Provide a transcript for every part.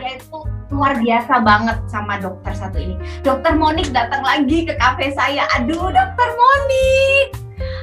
saya itu luar biasa banget sama dokter satu ini. Dokter Monik datang lagi ke kafe saya. Aduh, Dokter Monik.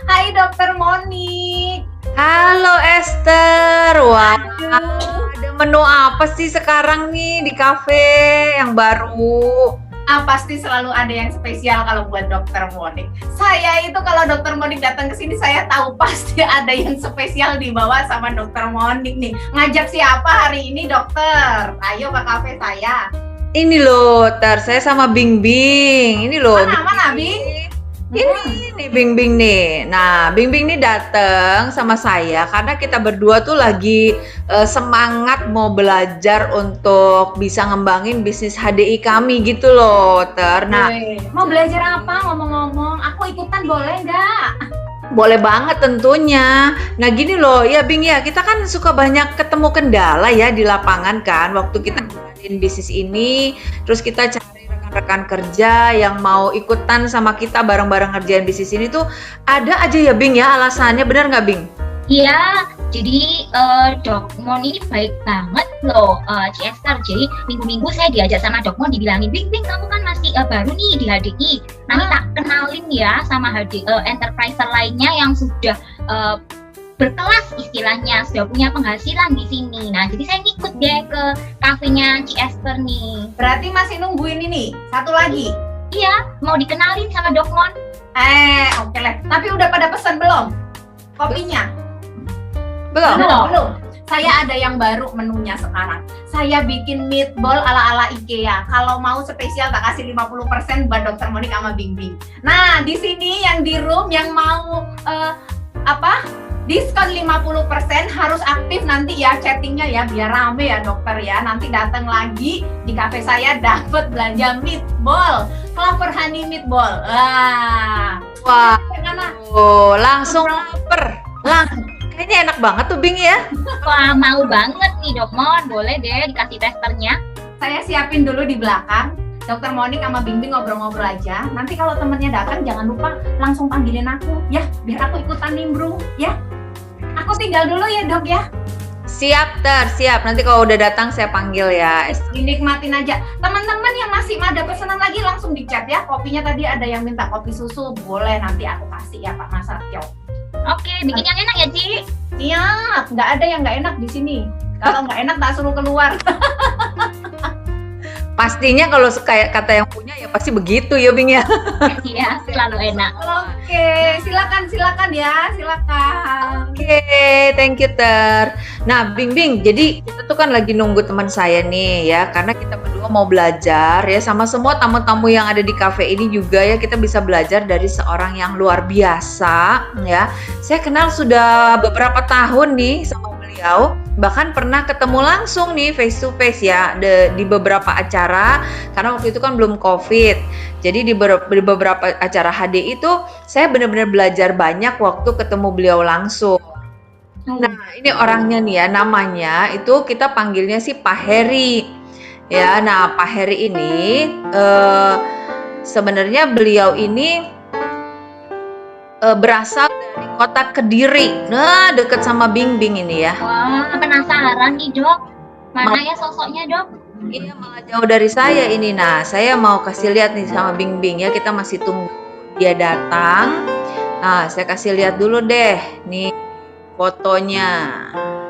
Hai Dokter Monik. Halo Esther, wah Aduh. ada menu apa sih sekarang nih di kafe yang baru? Pasti selalu ada yang spesial kalau buat Dokter Monik. Saya itu kalau Dokter Monik datang ke sini, saya tahu pasti ada yang spesial dibawa sama Dokter Monik nih. Ngajak siapa hari ini, Dokter? Ayo ke kafe saya. Ini loh, saya sama Bing Bing. Ini loh. Mana, Bing? Ini nih Bing Bing nih. Nah, Bing Bing nih datang sama saya karena kita berdua tuh lagi semangat mau belajar untuk bisa ngembangin bisnis HDI kami gitu loh, Nah, mau belajar apa ngomong-ngomong? Aku ikutan boleh nggak? boleh banget tentunya. Nah gini loh, ya Bing ya, kita kan suka banyak ketemu kendala ya di lapangan kan. Waktu kita ngelakuin bisnis ini, terus kita cari rekan-rekan kerja yang mau ikutan sama kita bareng-bareng ngerjain bisnis ini tuh ada aja ya Bing ya alasannya, benar nggak Bing? Iya, jadi Dok Mon ini baik banget loh, Chester. Jadi minggu-minggu saya diajak sama Dok Mon dibilangin, Bing, kamu kan masih baru nih di HDI. Nanti tak kenalin ya sama enterpriser lainnya yang sudah berkelas istilahnya, sudah punya penghasilan di sini. Nah, jadi saya ngikut deh ke kafenya Chester nih. Berarti masih nungguin ini, satu lagi. Iya, mau dikenalin sama Dok Mon. Oke lah. Tapi udah pada pesan belum? Kopinya? Belum. Saya ada yang baru menunya sekarang. Saya bikin meatball ala-ala IKEA. Kalau mau spesial tak kasih 50% buat Dokter Monik sama Bing Bing. Nah, di sini yang di room yang mau diskon 50% harus aktif nanti ya chattingnya ya, biar rame ya dokter ya. Nanti datang lagi di kafe saya dapat belanja meatball, Clover Honey meatball. Wah, Gimana? langsung lapar. Kayaknya enak banget tuh Bing ya. Wah, mau banget nih Dok Mon, boleh deh dikasih testernya. Saya siapin dulu di belakang. Dokter Monik sama Bing Bing ngobrol-ngobrol aja. Nanti kalau temennya datang jangan lupa langsung panggilin aku ya, biar aku ikutan nimbrung ya. Aku tinggal dulu ya Dok ya. Siap. Nanti kalau udah datang saya panggil ya. Dinikmatin aja. Teman-teman yang masih ada pesanan lagi langsung di chat ya. Kopinya tadi ada yang minta kopi susu, boleh nanti aku kasih ya Pak Mas Satyo. Oke, bikin yang enak ya, Ci? Siap, nggak ada yang nggak enak di sini. Kalau nggak enak tak suruh keluar. Pastinya kalau kayak kata yang punya ya pasti begitu ya Bing ya. Iya, selalu enak. Oke, silakan ya, silakan. Oke, thank you Nah Bing Bing, jadi kita tuh kan lagi nunggu teman saya nih ya, karena kita berdua mau belajar ya, sama semua tamu-tamu yang ada di cafe ini juga ya, kita bisa belajar dari seorang yang luar biasa ya. Saya kenal sudah beberapa tahun nih sama beliau, bahkan pernah ketemu langsung nih face to face ya di beberapa acara, karena waktu itu kan belum COVID. Jadi di beberapa acara HDI itu saya benar-benar belajar banyak waktu ketemu beliau langsung. Nah ini orangnya nih ya, namanya itu kita panggilnya sih Pak Heri ya. Nah Pak Heri ini sebenarnya beliau ini berasal dari kota Kediri. Nah, deket sama Bing Bing ini ya. Wah, penasaran nih, Dok. Mana ya sosoknya, Dok? Iya, malah jauh dari saya ini. Nah, saya mau kasih lihat nih sama Bing Bing ya. Kita masih tunggu dia datang. Nah, saya kasih lihat dulu deh nih fotonya.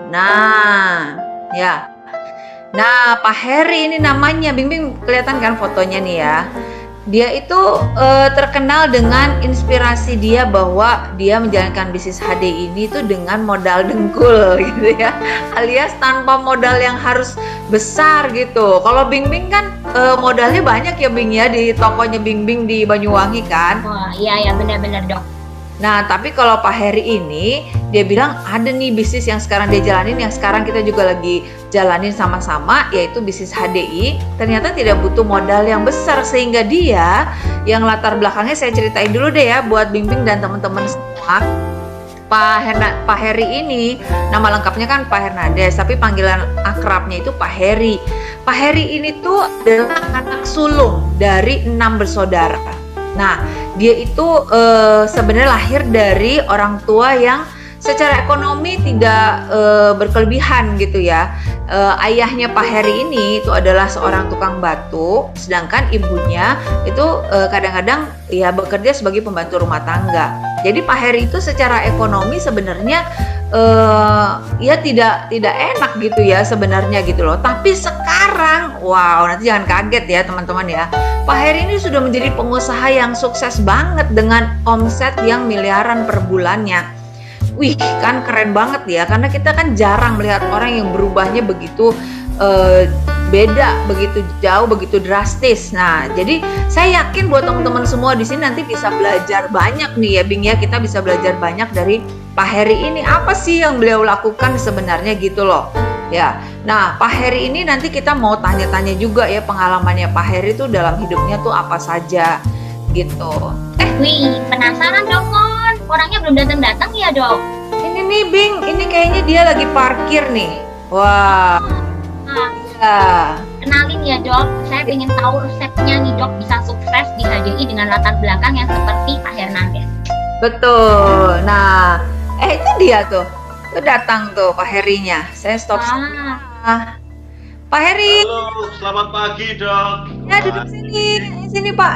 Nah, ya. Nah, Pak Heri ini namanya. Bing Bing kelihatan kan fotonya nih ya. Dia itu terkenal dengan inspirasi dia bahwa dia menjalankan bisnis HDI ini tuh dengan modal dengkul gitu ya, alias tanpa modal yang harus besar gitu. Kalau Bing Bing kan modalnya banyak ya Bing ya, di tokonya Bing Bing di Banyuwangi kan. Wah, iya benar-benar Dok. Nah, tapi kalau Pak Heri ini, dia bilang ada nih bisnis yang sekarang dia jalanin, yang sekarang kita juga lagi jalanin sama-sama, yaitu bisnis HDI. Ternyata tidak butuh modal yang besar, sehingga dia, yang latar belakangnya saya ceritain dulu deh ya, buat Bing Bing dan teman-teman semua. Pak Heri ini, nama lengkapnya kan Pak Hernandez, tapi panggilan akrabnya itu Pak Heri. Pak Heri ini tuh adalah anak sulung dari 6 bersaudara. Nah, dia itu sebenarnya lahir dari orang tua yang secara ekonomi tidak berkelebihan gitu ya. ayahnya Pak Heri ini itu adalah seorang tukang batu, sedangkan ibunya itu kadang-kadang ya bekerja sebagai pembantu rumah tangga. Jadi Pak Heri itu secara ekonomi sebenarnya ya tidak enak gitu ya sebenarnya gitu loh. Tapi sekarang, wow, nanti jangan kaget ya teman-teman ya. Pak Heri ini sudah menjadi pengusaha yang sukses banget dengan omset yang miliaran per bulannya. Wih, kan keren banget ya, karena kita kan jarang melihat orang yang berubahnya begitu beda, begitu jauh, begitu drastis. Nah, jadi saya yakin buat teman-teman semua di sini nanti bisa belajar banyak nih ya, Bing ya. Kita bisa belajar banyak dari Pak Heri ini. Apa sih yang beliau lakukan sebenarnya gitu loh. Ya. Nah, Pak Heri ini nanti kita mau tanya-tanya juga ya pengalamannya Pak Heri itu dalam hidupnya tuh apa saja gitu. Wih, penasaran dong, Mon. Orangnya belum datang-datang ya, Dok? Ini nih, Bing. Ini kayaknya dia lagi parkir nih. Wah. Nah, Ya. kenalin ya, Dok. Saya ingin tahu resepnya nih, Dok, bisa sukses di HDI dengan latar belakang yang seperti Pak Hernandez. Betul. Nah, itu dia tuh. Tuh datang tuh Pak Herinya. Saya stop. Pak Heri. Halo, selamat pagi dok. Ya, duduk sini. Sini Pak.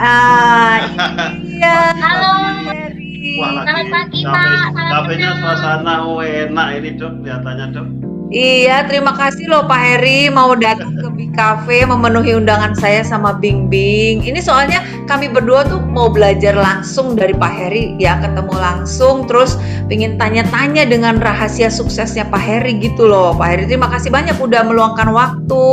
Iya. Halo. Pak Heri. Wah, Selamat pagi, Pak. Salam Kafenya kenal. suasana enak ini dok, kelihatannya dok. Iya, terima kasih loh Pak Heri mau datang ke Big Cafe memenuhi undangan saya sama Bing Bing. Ini soalnya kami berdua tuh mau belajar langsung dari Pak Heri ya, ketemu langsung terus pengen tanya-tanya dengan rahasia suksesnya Pak Heri gitu loh. Pak Heri terima kasih banyak udah meluangkan waktu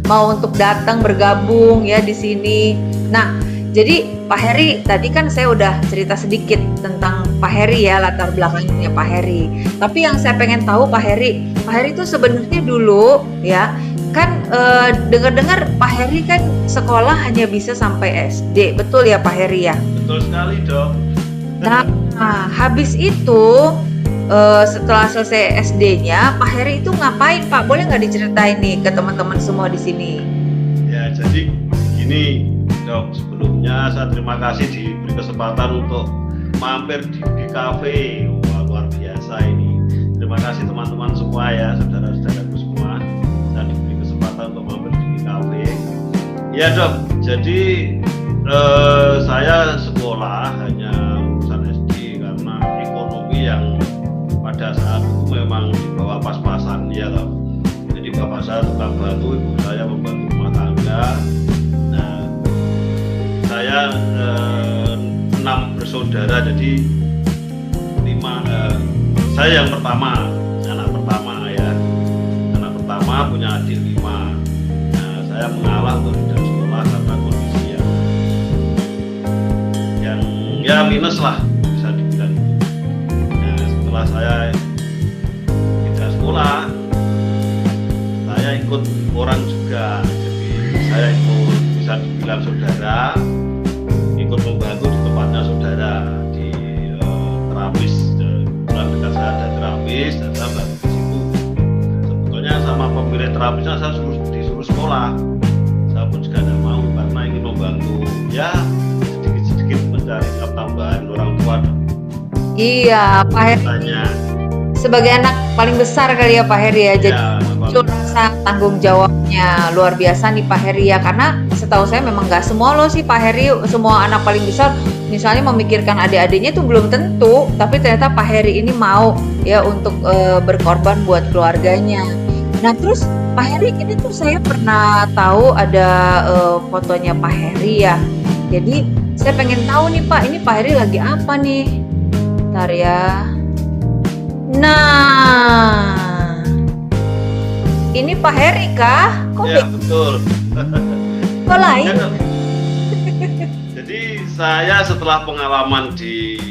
mau untuk datang bergabung ya di sini. Nah, jadi Pak Heri tadi kan saya udah cerita sedikit tentang Pak Heri ya, latar belakangnya Pak Heri. Tapi yang saya pengen tahu Pak Heri itu sebenarnya dulu ya kan dengar-dengar Pak Heri kan sekolah hanya bisa sampai SD, betul ya Pak Heri ya? Betul sekali dok. Nah, habis itu setelah selesai SD-nya Pak Heri itu ngapain Pak? Boleh nggak diceritain nih ke teman-teman semua di sini? Ya jadi gini dok, sebelumnya saya terima kasih diberi kesempatan untuk mampir di cafe. Wah, luar biasa ini. Terima kasih teman-teman semua ya, saudara-saudaraku semua, dan diberi kesempatan untuk mampir di cafe. Ya dok, jadi saya sekolah hanya lulusan SD karena ekonomi yang pada saat itu memang di bawah pas-pasan ya dok. Jadi bapak saya tukang batu, ibu saya membantu rumah tangga. Nah, saya 6 bersaudara, jadi 5 saya yang pertama, anak pertama punya adik 5. Nah, saya mengalah untuk tidak sekolah karena kondisi yang ya minus lah bisa dibilang gitu. Nah, setelah saya tidak sekolah, saya ikut orang juga, jadi saya ikut bisa dibilang saudara, ikut membantu di tempatnya saudara di terapis. Dekat saya ada terapis dan saya bantu di situ. Sebetulnya sama pemilik terapisnya saya disuruh sekolah. Saya pun juga tidak mau karena ingin membantu ya sedikit-sedikit mencari tambahan orang tua. Iya, Pak Heri Tanya. sebagai anak paling besar kali ya Pak Heri ya. Jadi Ya, itu rasa tanggung jawabnya luar biasa nih Pak Heri ya, karena setahu saya memang nggak semua loh sih Pak Heri, semua anak paling besar misalnya memikirkan adik-adiknya itu belum tentu, tapi ternyata Pak Heri ini mau ya untuk berkorban buat keluarganya. Nah terus Pak Heri ini tuh saya pernah tahu ada fotonya Pak Heri ya, jadi saya pengen tahu nih Pak, ini Pak Heri lagi apa nih? Bentar ya. Nah, ini Pak Heri kah? Kok ya betul. kok lain? Ya, jadi saya setelah pengalaman di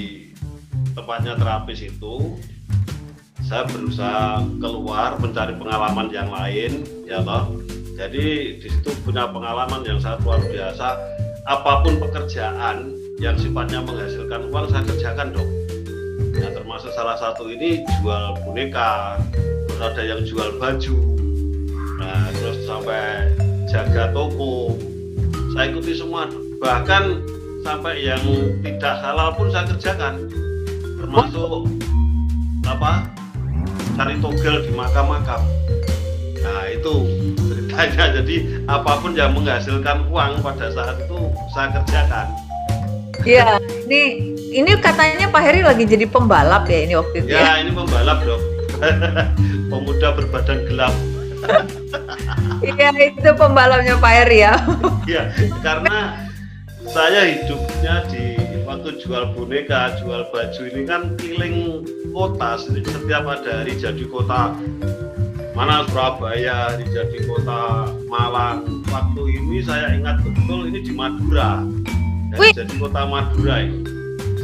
tempatnya terapis itu, saya berusaha keluar mencari pengalaman yang lain, ya toh. Jadi di situ punya pengalaman yang sangat luar biasa. Apapun pekerjaan yang sifatnya menghasilkan uang saya kerjakan dong. Nah, termasuk salah satu ini jual boneka, terus ada yang jual baju, nah terus sampai jaga toko, saya ikuti semua. Bahkan sampai yang tidak halal pun saya kerjakan, termasuk cari togel di makam-makam. Nah itu ceritanya. Jadi apapun yang menghasilkan uang pada saat itu saya kerjakan. Iya, ini katanya Pak Heri lagi jadi pembalap ya ini waktu itu ya. Ya ini pembalap dong. Pemuda berbadan gelap. Iya, itu pembalapnya Pak Heri ya. Iya, karena saya hidupnya di waktu jual boneka, jual baju ini kan keliling kota. Setiap ada hari jadi kota mana Surabaya, hari jadi kota Malang. Waktu ini saya ingat betul ini di Madura. Wih. Jadi kota Madura ini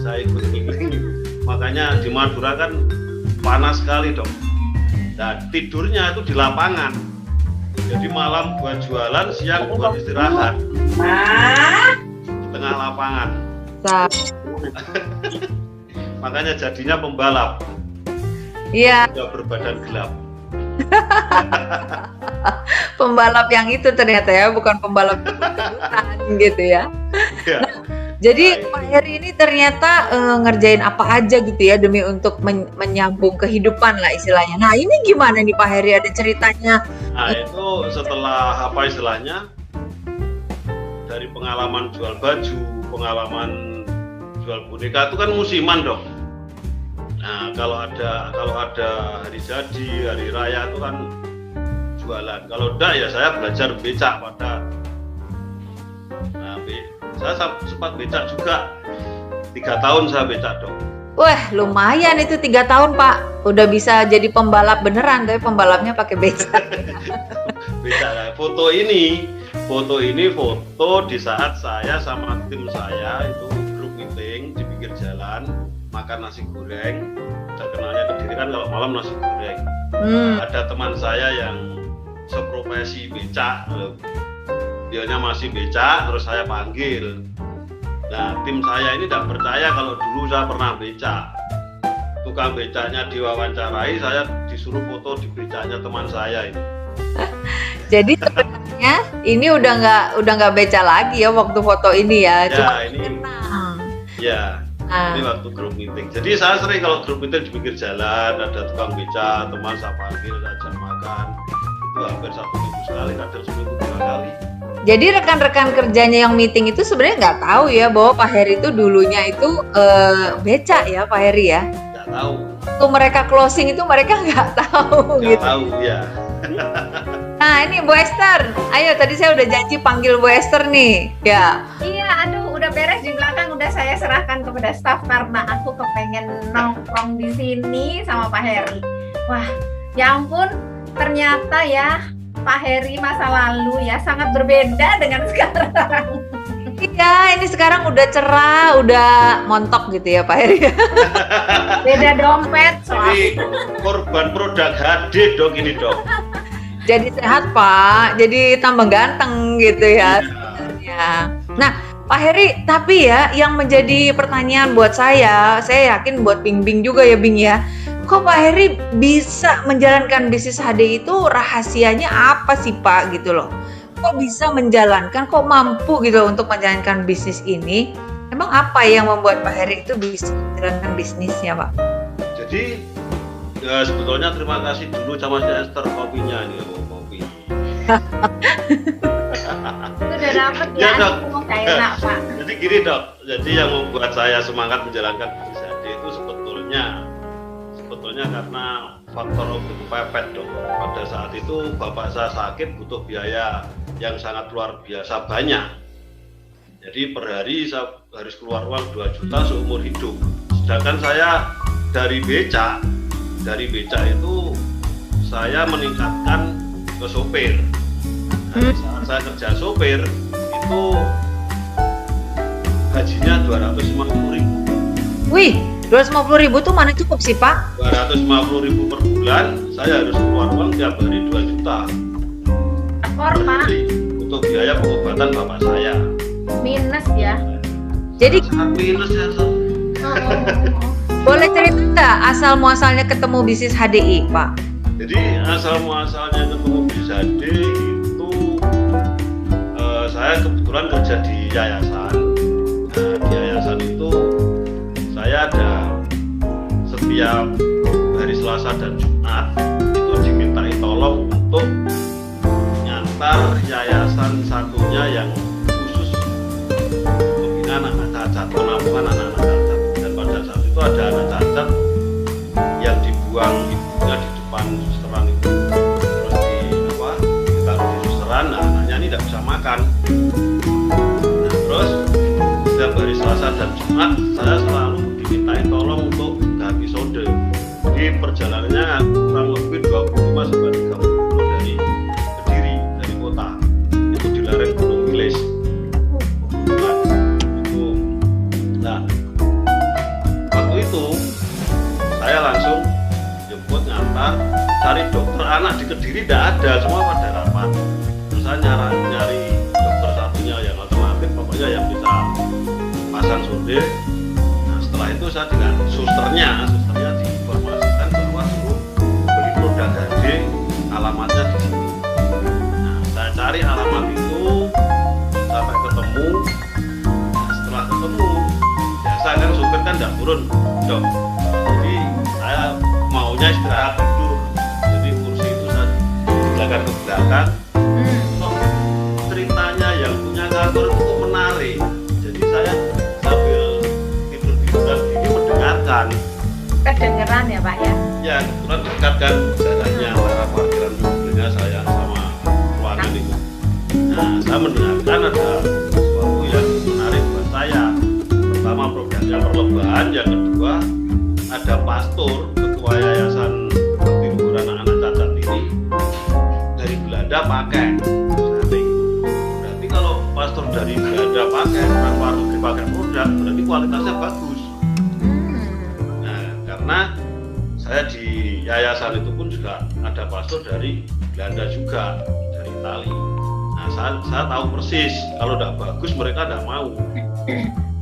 saya ikut keliling. Makanya di Madura kan panas sekali dong. Dan tidurnya itu di lapangan. Jadi malam buat jualan, siang buat istirahat. Di tengah lapangan. Makanya jadinya pembalap. Iya, Udah berbadan gelap. pembalap yang itu ternyata ya, bukan pembalap kebutuhan gitu ya. Ya. Jadi Pak Heri ini ternyata ngerjain apa aja gitu ya demi untuk menyambung kehidupan lah istilahnya. Nah ini gimana nih Pak Heri, ada ceritanya? Nah itu setelah apa istilahnya, dari pengalaman jual baju, pengalaman jual boneka itu kan musiman dong. Nah kalau ada hari jadi, hari raya itu kan jualan. Kalau enggak ya saya belajar becak pada. Nah, saya sempat becak juga 3 tahun saya becak dong. Wah lumayan itu 3 tahun Pak, udah bisa jadi pembalap beneran, tapi pembalapnya pakai becak. Becak. Nah, foto ini foto di saat saya sama tim saya itu grup meeting di pinggir jalan makan nasi goreng. Terkenalnya Kediri kan kalau malam nasi goreng. Ada teman saya yang seprofesi becak, dianya masih becak, terus saya panggil. Nah tim saya ini tidak percaya kalau dulu saya pernah becak. Tukang becaknya diwawancarai, saya disuruh foto di becaknya teman saya ini. Jadi sebenarnya ini udah nggak becak lagi ya waktu foto ini ya. Ya Cuma ini kenang. ya ini waktu grup meeting. Jadi saya sering kalau grup meeting di pinggir jalan ada tukang becak, teman saya panggil, saya ajak makan. Itu hampir 1 minggu sekali, kadang seminggu 2 kali. Jadi rekan-rekan kerjanya yang meeting itu sebenarnya nggak tahu ya bahwa Pak Heri itu dulunya itu becak ya Pak Heri ya. Nggak tahu. Waktu mereka closing itu mereka nggak tahu Nggak gitu. tahu ya. Nah ini Bu Esther, ayo tadi saya udah janji panggil Bu Esther nih. Ya. Iya, aduh udah beres di belakang, udah saya serahkan kepada staf karena aku kepengen nongkrong di sini sama Pak Heri. Wah, ya ampun, ternyata ya Pak Heri masa lalu ya sangat berbeda dengan sekarang. Iya, ini sekarang udah cerah, udah montok gitu ya Pak Heri. Beda dompet soalnya. Jadi korban produk HD dong ini dong. Jadi sehat Pak, jadi tambah ganteng gitu ya sebenarnya. Nah Pak Heri, tapi ya yang menjadi pertanyaan buat saya yakin buat Bing Bing juga ya Bing ya. Kok Pak Heri bisa menjalankan bisnis HD itu rahasianya apa sih Pak gitu loh? Kok bisa menjalankan, kok mampu gitu untuk menjalankan bisnis ini? Emang apa yang membuat Pak Heri itu bisa menjalankan bisnisnya Pak? Jadi ya sebetulnya terima kasih dulu sama si Esther kopinya ini, kopi. Itu udah dapet Ya, ya, Dok. aku mau gak enak Pak. Jadi gini dok, jadi yang membuat saya semangat menjalankan bisnis HD itu sebetulnya karena faktor waktu kepepet dok. Pada saat itu bapak saya sakit butuh biaya yang sangat luar biasa banyak. Jadi per hari saya harus keluar uang 2 juta seumur hidup. Sedangkan saya dari becak itu saya meningkatkan ke sopir. Nah, saat saya kerja sopir itu gajinya 250.000. Wih, 250.000 tuh mana cukup sih Pak? 250.000 per bulan, saya harus keluar uang tiap hari 2 juta Ekor per Pak, hari untuk biaya pengobatan bapak saya. minus ya. Jadi Sangat minus ya. boleh cerita nggak asal muasalnya ketemu bisnis HDI Pak? Jadi asal muasalnya ketemu bisnis HD itu saya kebetulan kerja di yayasan. Nah, di yayasan itu saya ada setiap hari Selasa dan Jumat itu dimintai tolong untuk ngantar yayasan satunya yang khusus pembinaan anak cacat, penampungan anak-anak cacat. Dan pada saat itu ada anak cacat yang dibuang ibunya di depan susteran itu, terus ditaruh di susteran. Nah, anaknya ini tidak bisa makan. Nah, terus setiap hari Selasa dan Jumat saya selalu dimintain tolong untuk ganti sode. Jadi perjalanannya kurang lebih 25 sampai 30 km dari Kediri, dari kota. Itu di lereng Gunung Wilis. Nah, waktu itu saya langsung jemput, ngantar, cari dokter anak di Kediri tidak ada, semua pada rapat. Terus saya nyari dokter satunya yang alternatif, pokoknya yang bisa pasang sode. Nah, setelah itu saya dengan susternya diinformasikan bahwa suruh beli produk HD, alamatnya di sini. Nah, saya cari alamat itu sampai ketemu. Nah, setelah ketemu, biasa kan supir kan tidak turun, Dok. Jadi saya maunya istirahat tidur. Jadi kursi itu saya belakang ke belakang. Kok ceritanya yang punya kantor itu kok menarik. Jadi saya sambil tidur-tiduran gini mendengarkan. Kedengeran ya Pak ya? Ya, kebetulan dekat kan jalannya antara parkiran mobilnya saya sama ruangan itu. Nah, saya mendengarkan ada sesuatu yang menarik buat saya. Pertama, produknya perlombaan, yang kedua ada pastor ketua yayasan bakti luhur anak-anak cacat ini dari Belanda pakai. Berarti kalau pastor dari Belanda pakai, orang luar negeri pakai produk, berarti kualitasnya bagus. Nah, karena saya di yayasan itu pun juga ada pastor dari Belanda juga, dari Itali. Nah, saya tahu persis kalau tidak bagus mereka tidak mau.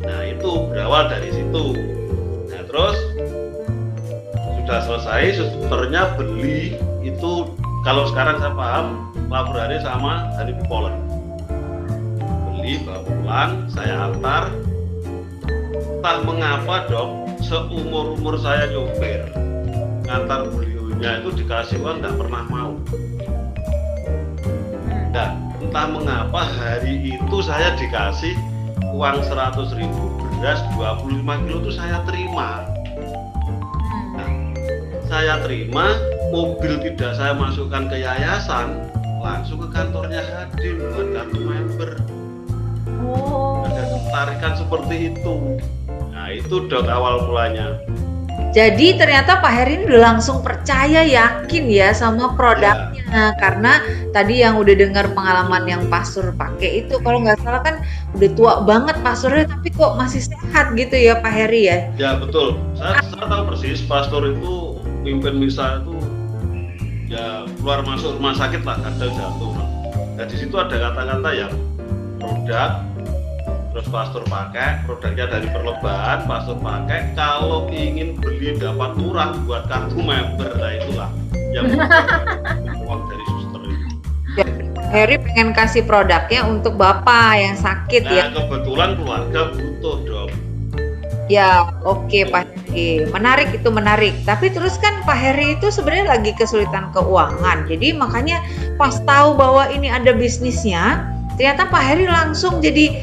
Nah, itu berawal dari situ. Nah, terus sudah selesai, susternya beli itu, kalau sekarang saya paham, laborasi sama dari Poland. Beli, bawa pulang, saya antar. Entah mengapa Dok, seumur-umur saya nyopir, ngantar beliaunya itu dikasih uang tidak pernah mau. Dan entah mengapa hari itu saya dikasih uang 100.000, beras 25 kilo itu saya terima. Nah, saya terima, mobil tidak saya masukkan ke yayasan, langsung ke kantornya hadir buat kartu member. Ada ketarikan seperti itu. Nah, itu Dok awal mulanya. Jadi ternyata Pak Heri ini udah langsung percaya, yakin ya sama produknya. Karena tadi yang udah dengar pengalaman yang pastor pakai itu, kalau nggak salah kan udah tua banget pastornya, tapi kok masih sehat gitu ya Pak Heri ya? Ya betul, saya tahu persis pastor itu mimpin misa itu ya keluar masuk rumah sakit lah, kadang jatuh. Nah, di situ ada kata-kata yang produk, terus pastor pakai, produknya dari perlombaan, pastor pakai, kalau ingin beli dapat murah buat kartu member. Nah, itulah yang uang dari suster itu. Ya, Heri pengen kasih produknya untuk bapak yang sakit ya. Nah, kebetulan keluarga butuh Dok. Ya, oke Pak Heri. Menarik, itu menarik. Tapi terus kan Pak Heri itu sebenarnya lagi kesulitan keuangan. Jadi makanya pas tahu bahwa ini ada bisnisnya, ternyata Pak Heri langsung jadi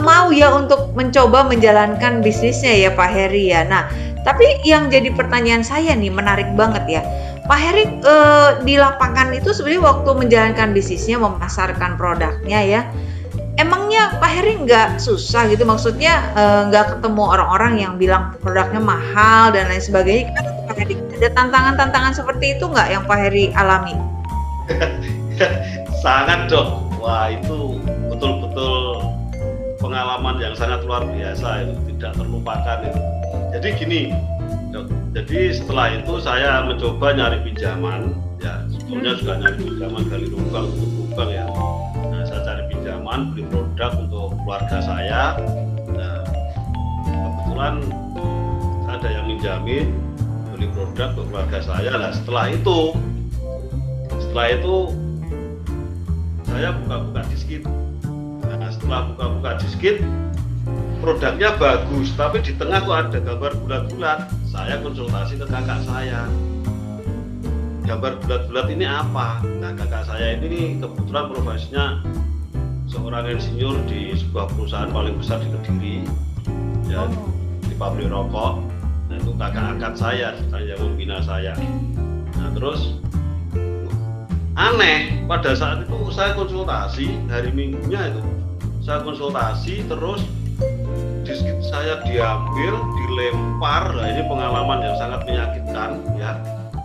mau ya untuk mencoba menjalankan bisnisnya ya Pak Heri ya. Nah, tapi yang jadi pertanyaan saya nih, menarik banget ya. Pak Heri di lapangan itu sebenarnya waktu menjalankan bisnisnya, memasarkan produknya ya, emangnya Pak Heri nggak susah gitu? Maksudnya nggak ketemu orang-orang yang bilang produknya mahal dan lain sebagainya? Kan Pak Heri ada tantangan-tantangan seperti itu nggak yang Pak Heri alami? Sangat Dok. Wah, itu betul-betul pengalaman yang sangat luar biasa, itu tidak terlupakan itu. Jadi gini Dok, jadi setelah itu saya mencoba nyari pinjaman, ya sebelumnya juga nyari pinjaman gali lubang untuk lubang ya. Nah, saya cari pinjaman, beli produk untuk keluarga saya. Nah, kebetulan ada yang minjamin, beli produk untuk keluarga saya. Nah, setelah itu saya buka-buka diskit. Nah, setelah buka-buka diskit, produknya bagus, tapi di tengah kok ada gambar bulat-bulat. Saya konsultasi ke kakak saya. gambar bulat-bulat ini apa? Nah, kakak saya ini kebetulan profesinya seorang insinyur di sebuah perusahaan paling besar di Kediri, ya, di pabrik rokok. Nah, itu kakak angkat saya yang membina saya. Nah, terus aneh, pada saat itu saya konsultasi, hari Minggunya itu saya konsultasi, terus diskit saya diambil, dilempar. Nah, ini pengalaman yang sangat menyakitkan, ya.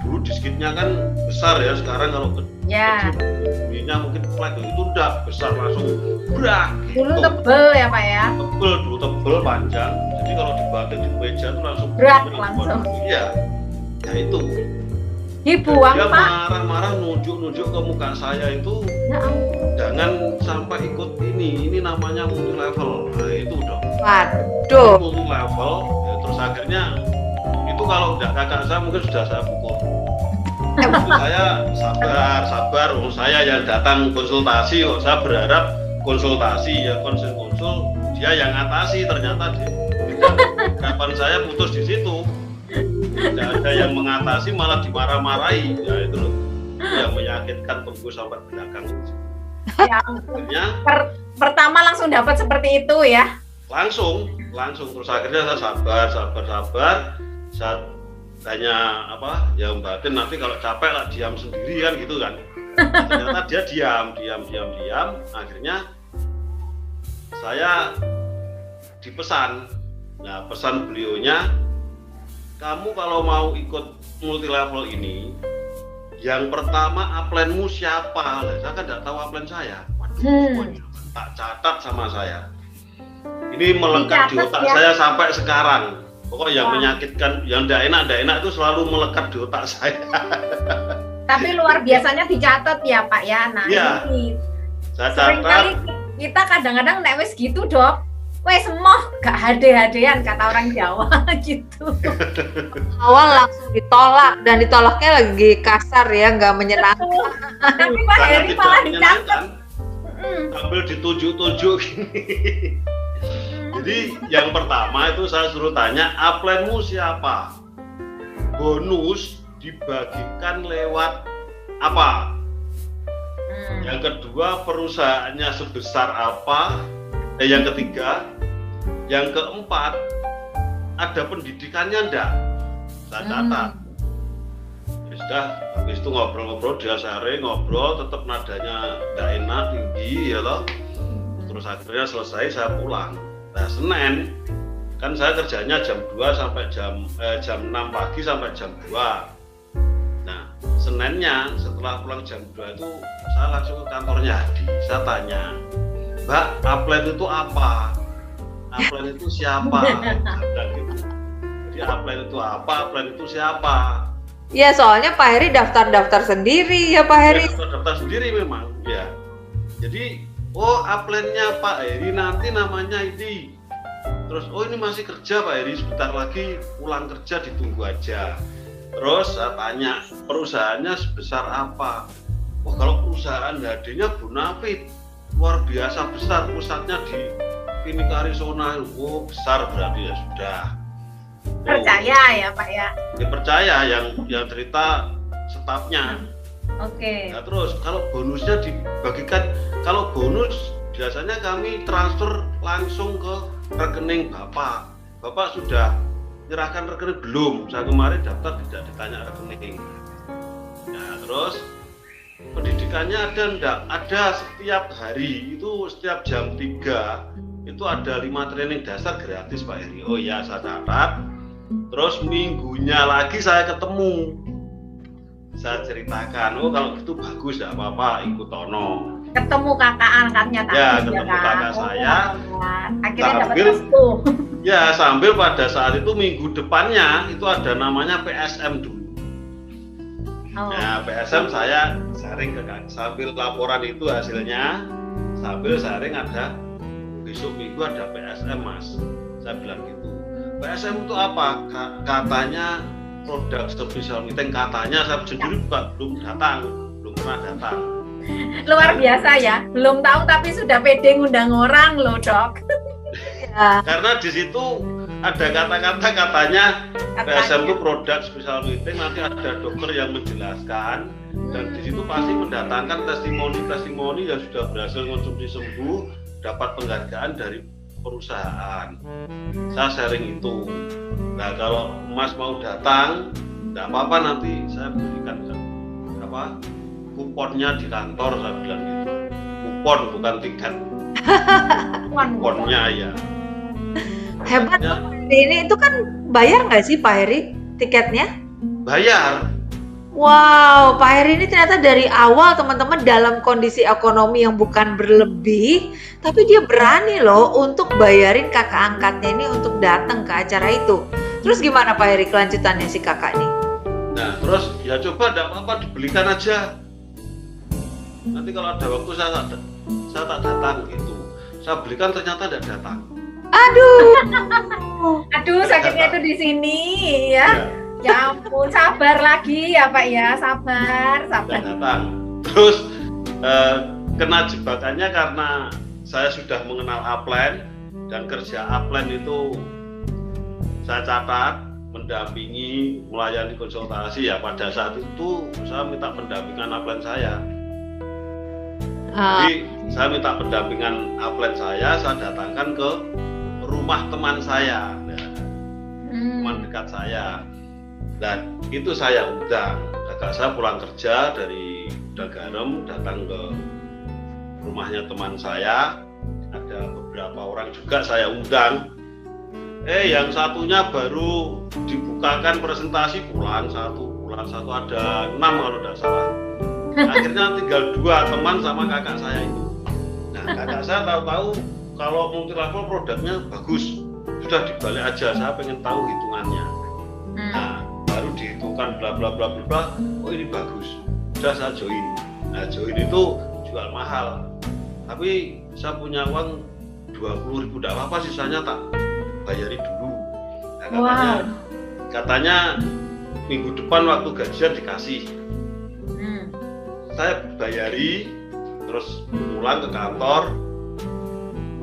Dulu diskitnya kan besar ya, sekarang kalau bunyinya mungkin flat itu udah besar langsung brak gitu. Dulu tebel ya Pak ya? Tebel, dulu tebel, panjang. Jadi kalau dibatik di meja itu langsung Berat langsung. Iya, ya itu. Dibuang Dia Pak. marah-marah nunjuk-nunjuk ke muka saya itu, Ya ampun. jangan sampai ikut ini namanya multi level. Nah itu dong. Waduh. Multi level, ya, terus akhirnya itu kalau udah kakak saya mungkin sudah saya pukul. Jadi saya sabar, saya yang datang konsultasi kok, saya berharap konsultasi ya konsul dia yang atasi, ternyata harapan saya putus di situ. Tidak ada yang mengatasi, malah dimarah-marahi, ya itu loh yang menyakitkan tunggu sampai belakang. Ya ampun. Akhirnya Pertama langsung dapat seperti itu ya? langsung terus akhirnya saya sabar. Saya tanya apa ya Mbak Tin, nanti kalau capek lah diam sendiri kan gitu kan. Ternyata dia diam. Akhirnya saya dipesan. Nah, pesan beliaunya, kamu kalau mau ikut multi level ini, yang pertama upline-mu siapa? Lah, saya kan tidak tahu upline saya. Waduh, tak catat sama saya. Ini melekat di otak saya sampai sekarang. Pokoknya yang menyakitkan, yang tidak enak itu selalu melekat di otak saya. Tapi luar biasanya dicatat ya Pak ya. Nah Ya, ini saya seringkali catat. kita kadang-kadang nek wis gitu Dok, wes semoh gak hade-hadean kata orang Jawa gitu. Awal langsung ditolak dan ditolaknya lagi kasar ya, nggak menyenangkan. Tapi Pak Sangat Heri tidak malah dicatat. menyenangkan. Sambil ditunjuk-tunjuk gini. Jadi yang pertama itu saya suruh tanya, upline-mu siapa? Bonus dibagikan lewat apa? Yang kedua, perusahaannya sebesar apa? Yang ketiga, yang keempat, ada pendidikannya enggak? Saya catat. Ya sudah, habis itu ngobrol-ngobrol, dia sharing, ngobrol, tetap nadanya enggak enak, tinggi ya loh. Terus akhirnya selesai, saya pulang. Nah, Senin kan saya kerjanya jam 2 sampai jam 6 pagi sampai jam 2. Nah, Seninnya setelah pulang jam 2 itu saya langsung ke kantornya Hadi. Saya tanya, Mbak, upline itu apa? Upline itu siapa? Ada gitu. Jadi upline itu apa? Upline itu siapa? Ya soalnya Pak Heri daftar sendiri ya Pak Heri. Ya, daftar sendiri memang. Ya. Jadi oh, upline-nya Pak Heri nanti namanya ini. Terus, oh ini masih kerja Pak Heri, sebentar lagi pulang kerja, ditunggu aja. Terus saya tanya, perusahaannya sebesar apa? Oh kalau perusahaan HD-nya Bonafit, luar biasa besar, pusatnya di Phoenix Arizona. Oh besar berarti ya sudah. Percaya ya Pak ya? Ya percaya, yang cerita stafnya. Oke. Nah terus kalau bonusnya dibagikan, kalau bonus biasanya kami transfer langsung ke rekening Bapak. Bapak sudah menyerahkan rekening belum? Saya kemarin daftar tidak ditanya rekening. Nah terus pendidikannya ada enggak? Ada setiap hari, itu setiap jam 3 itu ada 5 training dasar gratis Pak Heri. Oh iya saya catat. Terus minggunya lagi saya ketemu. Saya ceritakan, oh kalau gitu bagus, tidak apa-apa, ikut Tono. Ketemu kakak angkatnya tadi. Ya, ketemu kakak saya. Akhirnya dapat Sambil- restu. Ya, sambil pada saat itu minggu depannya itu ada namanya PSM dulu. Oh. Nah, PSM saya sharing ke kakak, sambil laporan itu hasilnya, sambil sharing ada besok minggu ada PSM Mas. Saya bilang gitu. PSM itu apa? Katanya produk special meeting, katanya saya sendiri belum pernah datang. Luar biasa ya, belum tahu tapi sudah pede ngundang orang loh Dok. Ya. Karena di situ ada kata-kata katanya PSM itu produk special meeting, nanti ada dokter yang menjelaskan dan di situ pasti mendatangkan testimoni yang sudah berhasil konsumsi sembuh, dapat penghargaan dari perusahaan. Saya sharing itu. Nah kalau Mas mau datang, nggak apa-apa, nanti saya berikan kuponnya di kantor, saya bilang gitu. Kupon bukan tiket. Kuponnya ya. Hebat Ya. Pak Heri ini, itu kan bayar nggak sih Pak Heri tiketnya? Bayar. Wow, Pak Heri ini ternyata dari awal teman-teman dalam kondisi ekonomi yang bukan berlebih, tapi dia berani loh untuk bayarin kakak angkatnya ini untuk datang ke acara itu. Terus gimana Pak Heri kelanjutannya si kakak ini? Nah terus ya coba tidak apa-apa dibelikan aja. Nanti kalau ada waktu saya tak datang gitu. Saya belikan ternyata tidak datang. Aduh, Sakitnya itu di sini ya. Ya ampun, sabar lagi ya Pak ya, sabar. Tidak datang. Terus kena jebakannya karena saya sudah mengenal upline dan kerja upline itu saya catat, mendampingi, melayani konsultasi ya. Pada saat itu saya minta pendampingan upline saya. Jadi saya minta pendampingan upline saya datangkan ke rumah teman saya, teman dekat saya. Dan itu saya undang. Kakak saya pulang kerja dari Dagarem, datang ke rumahnya teman saya. Ada beberapa orang juga saya undang. Yang satunya baru dibukakan presentasi pulang satu ada 6 kalau tidak salah. Akhirnya tinggal 2 teman sama kakak saya itu. Nah kakak saya tahu-tahu kalau multi-level produknya bagus, sudah dibalik aja, saya pengen tahu hitungannya. Nah baru dihitungkan bla bla bla bla, oh ini bagus, sudah saya join. Nah join itu jual mahal, tapi saya punya uang 20.000, tidak apa-apa, sisanya tak bayari dulu. Nah, katanya minggu depan waktu gajian dikasih. Saya bayari, terus pulang ke kantor,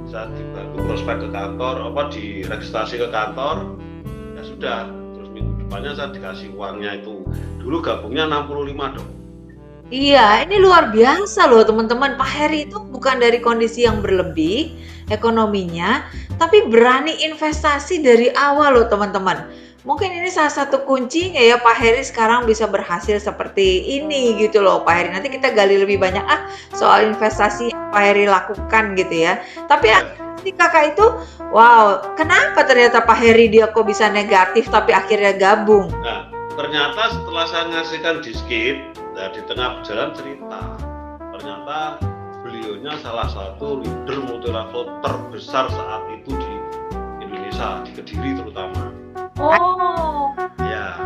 saya dibantu prospek ke kantor, diregistrasi ke kantor, ya sudah. Terus minggu depannya saya dikasih uangnya itu. Dulu gabungnya 65 dong. Iya, ini luar biasa loh teman-teman. Pak Heri itu bukan dari kondisi yang berlebih ekonominya, tapi berani investasi dari awal loh teman-teman. Mungkin ini salah satu kuncinya ya Pak Heri sekarang bisa berhasil seperti ini gitu loh Pak Heri. Nanti kita gali lebih banyak soal investasi yang Pak Heri lakukan gitu ya. Tapi si kakak itu, wow, kenapa ternyata Pak Heri dia kok bisa negatif tapi akhirnya gabung? Nah, ternyata setelah saya ngasihkan diskit, nah, di tengah perjalanan cerita, ternyata beliaunya salah satu leader multi-level terbesar saat itu di Indonesia, di Kediri terutama. Oh. Ya,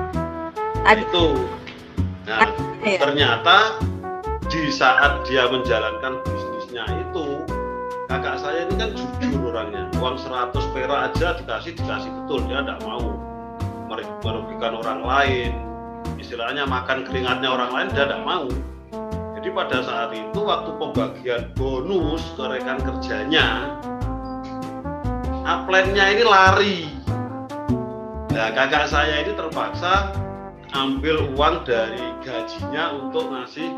itu. Nah, ternyata di saat dia menjalankan bisnisnya itu, kakak saya ini kan jujur orangnya. Uang 100 perak aja dikasih betul, dia tidak mau merugikan orang lain. Istilahnya makan keringatnya orang lain dia tidak mau. Jadi pada saat itu waktu pembagian bonus ke rekan kerjanya, upline-nya ini lari. Nah kakak saya ini terpaksa ambil uang dari gajinya untuk ngasih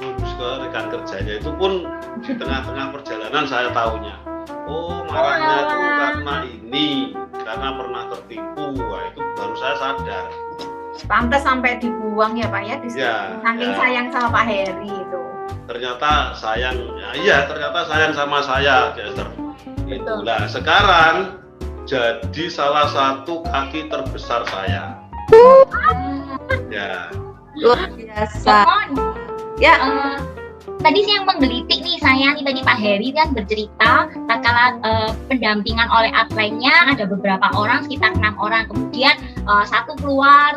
bonus ke rekan kerjanya. Itu pun di tengah-tengah perjalanan saya tahunya. Oh marahnya itu karena ini, karena pernah tertipu. Wah itu baru saya sadar. Pantes sampai dibuang ya Pak ya, saking sayang sama Pak Heri itu. Ternyata sayang, ternyata sayang sama saya, Chester. Itulah sekarang jadi salah satu kaki terbesar saya. Ya. Luar biasa. Ya. Tadi sih yang menggelitik nih saya nih, tadi Pak Heri kan bercerita tatkala pendampingan oleh upline-nya ada beberapa orang, sekitar 6 orang, kemudian satu keluar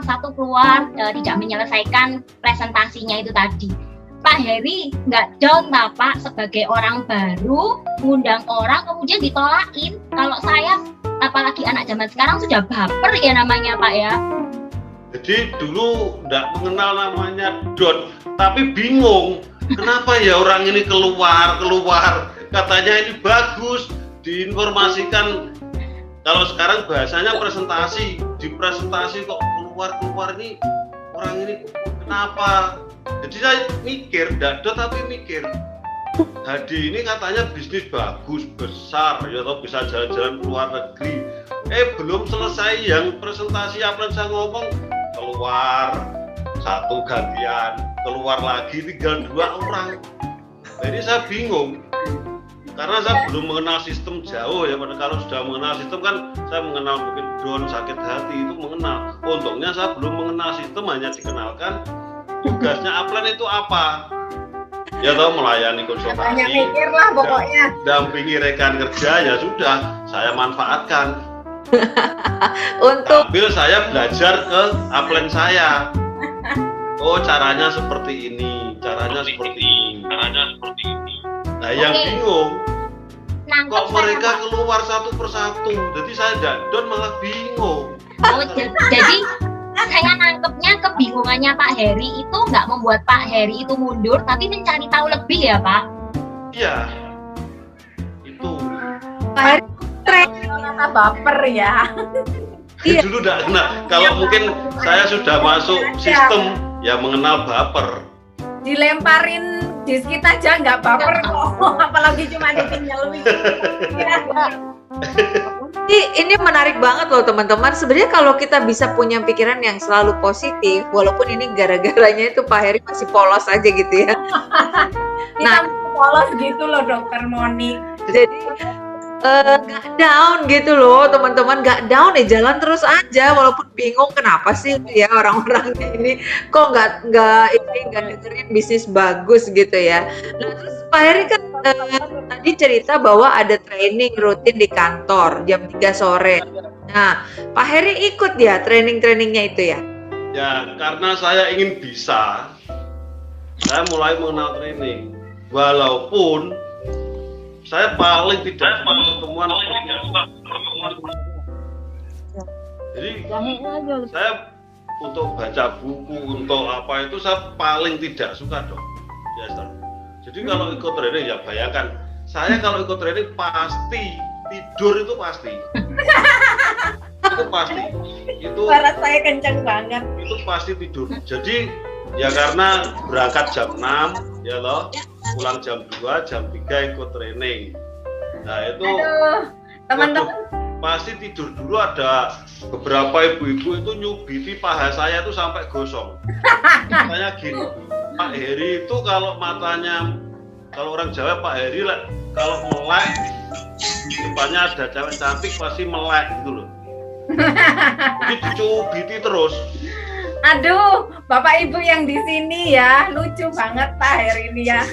tidak menyelesaikan presentasinya itu tadi. Pak Heri nggak down Pak, sebagai orang baru ngundang orang kemudian ditolakin. Kalau saya, apalagi anak zaman sekarang, sudah baper ya namanya Pak ya. Jadi dulu nggak mengenal namanya down, tapi bingung. Kenapa ya orang ini keluar, katanya ini bagus, diinformasikan Kalau sekarang bahasanya presentasi, di presentasi kok keluar ini orang ini kenapa? Jadi saya mikir, dado tapi mikir. Hadi ini katanya bisnis bagus, besar, ya toh bisa jalan-jalan ke luar negeri. Belum selesai yang presentasi apa yang saya ngomong, keluar satu gantian, keluar lagi tinggal 2 orang. Jadi saya bingung. Karena saya belum mengenal sistem jauh ya, padahal kalau sudah mengenal sistem kan saya mengenal mungkin down, sakit hati itu mengenal. Untungnya saya belum mengenal sistem, hanya dikenalkan tugasnya upline itu apa. Ya tahu melayani konsultasi. Banyak mikir lah pokoknya. Dampingi rekan kerja ya sudah, saya manfaatkan. Untuk Sambil saya belajar ke upline saya. Oh caranya seperti ini, caranya seperti ini. Nah yang Oke. bingung, Nangkep kok saya, mereka Pak. keluar satu persatu, jadi saya dan Don malah bingung. Oh, jadi saya nangkepnya kebingungannya Pak Heri itu nggak membuat Pak Heri itu mundur, tapi mencari tahu lebih ya Pak. Iya, itu. Pak Heri Rata baper ya. Iya. Dulu enggak kena. Kalau mungkin saya sudah masuk sistem, ya mengenal baper. Dilemparin diskit aja nggak baper kok. Apalagi cuma ditinggal ya. Ini menarik banget loh teman-teman. Sebenarnya kalau kita bisa punya pikiran yang selalu positif, walaupun ini gara-garanya itu Pak Heri masih polos aja gitu ya. Kita polos gitu loh Dokter Monik. Jadi nggak down gitu loh teman-teman, nggak down ya, jalan terus aja walaupun bingung kenapa sih ya orang-orang ini kok nggak dengerin bisnis bagus gitu ya. Nah terus Pak Heri kan tadi cerita bahwa ada training rutin di kantor jam 3 sore. Nah Pak Heri ikut ya training-trainingnya itu ya? Ya karena saya ingin bisa, saya mulai mengenal training. Walaupun saya paling tidak suka pertemuan. Jadi saya untuk baca buku, untuk apa itu saya paling tidak suka dong. Ya, jadi kalau ikut training ya bayangkan, saya kalau ikut training pasti tidur itu pasti. Itu pasti. Itu Suara saya kencang banget. itu pasti tidur. Jadi ya karena berangkat jam 6 ya loh, pulang jam 2, jam 3 ikut training. Nah itu Aduh, teman-teman. waduh, pasti tidur dulu. Ada beberapa ibu-ibu itu nyubiti paha saya itu sampai gosong. Katanya gini, Pak Heri itu kalau matanya, kalau orang Jawa Pak Heri lah, kalau melek depannya ada cewek cantik pasti melek gitu loh. Jadi dicubiti terus. Aduh, Bapak Ibu yang di sini ya, lucu banget Pak Heri ini ya.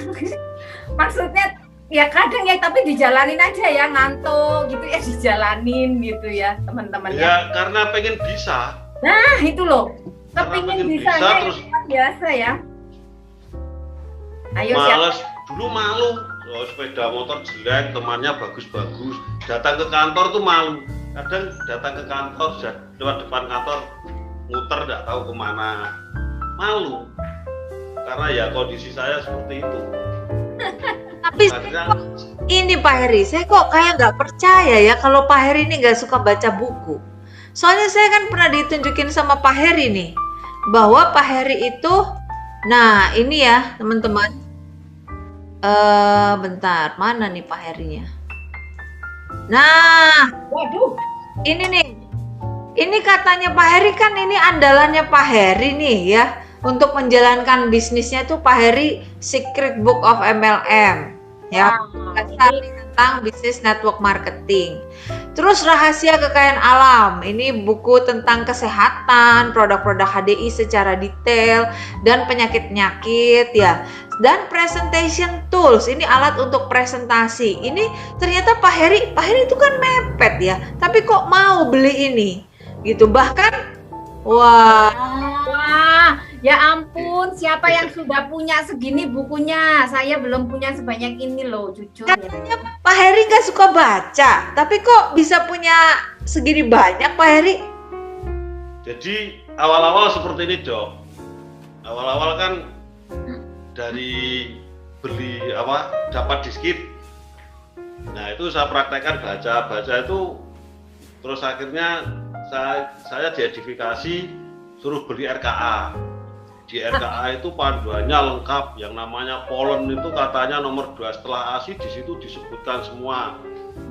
Maksudnya ya kadang ya tapi dijalanin aja ya, ngantuk gitu ya dijalanin gitu ya teman-teman ya. Ya karena pengen bisa. Nah itu loh, Karena kepingin pengen bisa bisa, ya terus itu kan biasa ya. Ayo siapa? males, dulu malu. Oh, sepeda motor jelek, temannya bagus-bagus. Datang ke kantor tuh malu. Kadang datang ke kantor, lewat depan kantor, muter nggak tahu kemana. Malu. Karena ya kondisi saya seperti itu. Tapi Akhirnya, ini Pak Heri, saya kok kayak nggak percaya ya kalau Pak Heri ini nggak suka baca buku. Soalnya saya kan pernah ditunjukin sama Pak Heri nih, bahwa Pak Heri itu, nah ini ya teman-teman, bentar, mana nih Pak Herinya? Nah, Waduh, ini nih, ini katanya Pak Heri kan ini andalannya Pak Heri nih ya, untuk menjalankan bisnisnya tuh Pak Heri Secret Book of MLM. Ya, dasar tentang bisnis network marketing. Terus rahasia kekayaan alam, ini buku tentang kesehatan, produk-produk HDI secara detail dan penyakit-penyakit ya. Dan presentation tools, ini alat untuk presentasi. Ini ternyata Pak Heri itu kan mepet ya, tapi kok mau beli ini gitu. Bahkan wah, wah, ya ampun, siapa yang sudah punya segini bukunya? Saya belum punya sebanyak ini loh, jujur ya. katanya Pak Heri nggak suka baca, tapi kok bisa punya segini banyak Pak Heri? jadi awal-awal seperti ini dok. Awal-awal kan dari beli dapat diskit. Nah itu saya praktekkan baca itu Terus akhirnya saya diedifikasi suruh beli RKA. Di RKA itu panduannya lengkap, yang namanya polen itu katanya nomor 2 setelah ASI, di situ disebutkan semua.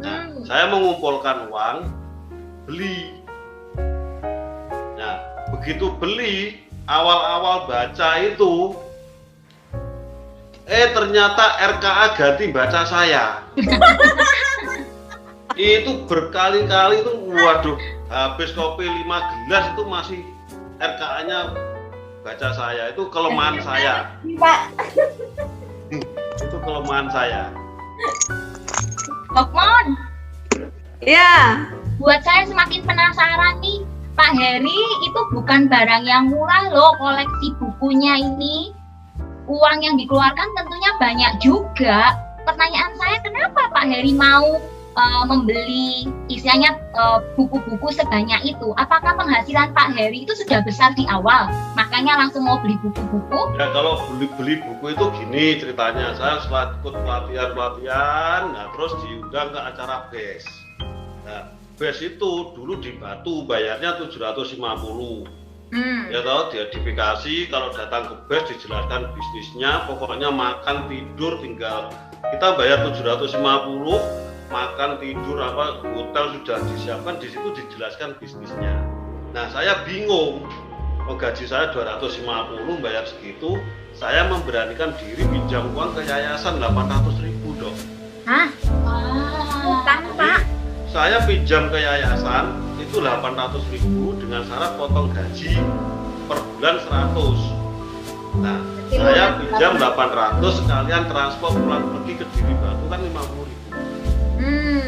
Nah, saya mengumpulkan uang, beli. Nah, begitu beli, awal-awal baca itu, ternyata RKA ganti baca saya. Itu berkali-kali itu, waduh, habis kopi 5 gelas itu masih RKA-nya baca saya. Itu kelemahan saya. Pak. Itu kelemahan saya. Dokmon, Ya, buat saya semakin penasaran nih, Pak Heri itu bukan barang yang murah loh, koleksi bukunya ini. Uang yang dikeluarkan tentunya banyak juga. Pertanyaan saya, kenapa Pak Heri mau membeli istilahnya buku-buku sebanyak itu? Apakah penghasilan Pak Heri itu sudah besar di awal, makanya langsung mau beli buku-buku? Ya kalau beli buku itu gini ceritanya, saya setelah ikut pelatihan, nah terus diundang ke acara BES. Nah, BES itu dulu di Batu bayarnya 750. Ya tahu, diedifikasi, kalau datang ke BES dijelaskan bisnisnya, pokoknya makan tidur tinggal kita bayar 750, makan tidur apa hotel sudah disiapkan, di situ dijelaskan bisnisnya. Nah, saya bingung, gaji saya 250 bayar segitu, saya memberanikan diri pinjam uang ke yayasan 800.000 dong. Hah? Utang, Pak. Saya pinjam ke yayasan itu 800.000 dengan syarat potong gaji per bulan 100. Nah, saya pinjam 800 sekalian transport pulang pergi ke Diri Batu kan 50.000.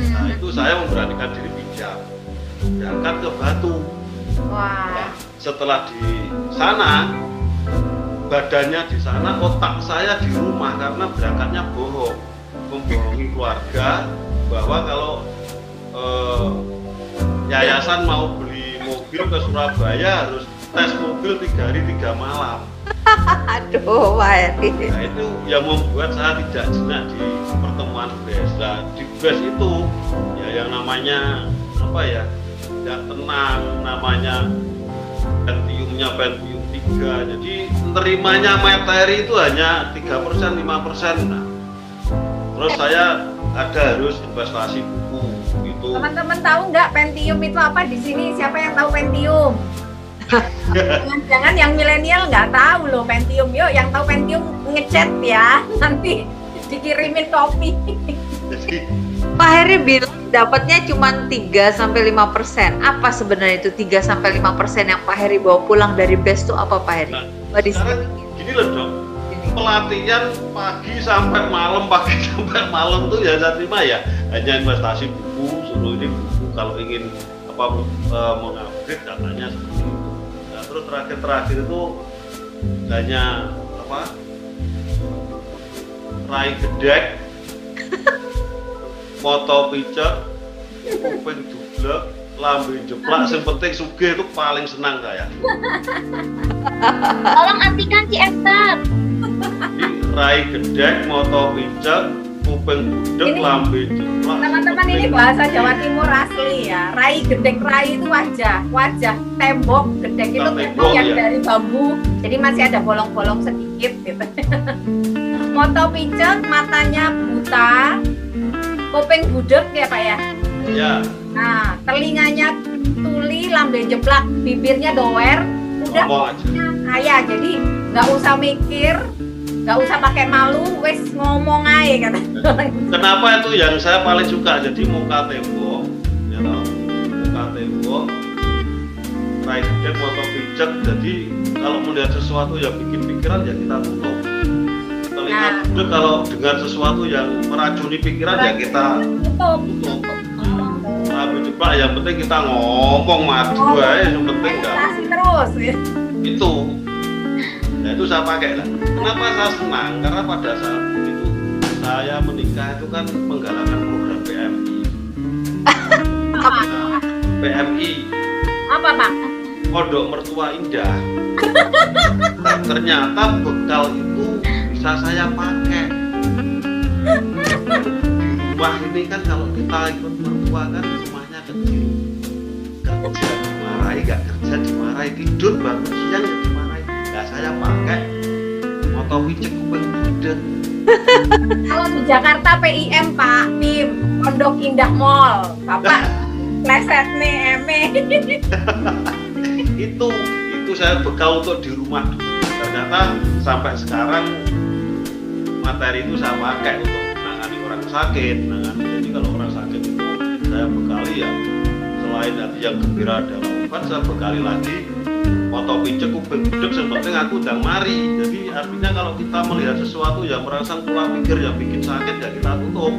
Nah, itu saya memberanikan diri pinjam, berangkat ke Batu. Wah. Setelah di sana, badannya di sana, otak saya di rumah karena berangkatnya bohong, membohongi keluarga bahwa kalau yayasan mau beli mobil ke Surabaya harus tes mobil 3 hari 3 malam. aduh, Pak Heri. Nah, itu yang membuat saya tidak jenak di pertemuan BES. Nah, di BES itu ya yang namanya apa ya, tidak tenang, namanya Pentiumnya Pentium 3. Jadi terimanya materi itu hanya 3%, 5%. Nah, terus saya harus investasi buku gitu. Teman-teman tahu nggak Pentium itu apa di sini? Siapa yang tahu Pentium? Jangan yang milenial nggak tahu loh Pentium. Yuk, yang tahu Pentium ngechat ya, nanti dikirimin kopi. Jadi Pak Heri bilang dapatnya cuma 3-5%. Apa sebenarnya itu 3-5% yang Pak Heri bawa pulang dari BES itu apa, Pak Heri? Nah, Coba sekarang gini loh dong, pelatihan pagi sampai malam tuh ya saya terima ya hanya investasi buku, suruh ini buku kalau ingin apa mengupgrade katanya seperti itu. Nah, terus terakhir itu hanya apa, rai gedek, moto picek, kuping jublek, lambe jeplak, yang penting sugih itu paling senang saya. Tolong artikan si Esther. Rai gedek, moto picek, kuping budek, Ini, lambe jeplak. Teman-teman, ini bahasa Jawa Timur asli ya. Rai gedek, rai itu wajah, tembok, gedek itu tembok yang ya. dari bambu. Jadi masih ada bolong-bolong sedikit gitu. Moto picek, matanya buta, kuping budek ya Pak ya. Ya, Nah, telinganya tuli, lambe jeplak, bibirnya doer, udah ngomong aja. kaya. Jadi nggak usah mikir, nggak usah pakai malu, wes ngomong aja kata. Kenapa itu yang saya paling suka, jadi muka tembok, ya toh, muka tembok, rai gedek, moto picek, jadi kalau melihat sesuatu yang bikin pikiran ya kita tutup. Telinga budek kalau dengar sesuatu yang meracuni pikiran ya kita Tutup. tutup. Lambe jeplak yang penting kita ngomong maju aja, yang penting enggak. Meditasi terus. Itu, nah itu saya pakai lah. Kenapa saya senang? Karena pada saat itu saya menikah itu kan menggalakkan program PMI. Nah, PMI, Apa Pak? Pondok Mertua Indah. Nah, ternyata bekal itu bisa saya pakai. Di rumah ini kan kalau kita ikut mertua kan rumahnya kecil. kerja dimarahi, tidur bangun siang ya dimarahi. Nah saya pakai motor pijek kuping budek. Kalau di Jakarta PIM Pak, PIM, Pondok Indah Mall. Bapak pleset nih eme. itu saya bekal untuk di rumah dulu. Ternyata sampai sekarang materi itu saya pakai untuk menangani orang sakit. Jadi kalau orang sakit itu saya bekali ya, selain hati yang gembira ada obat, saya bekali lagi foto pijek kuping budek, sebetulnya aku udang mari. Jadi artinya kalau kita melihat sesuatu yang merangsang pola pikir yang bikin sakit ya kita tutup.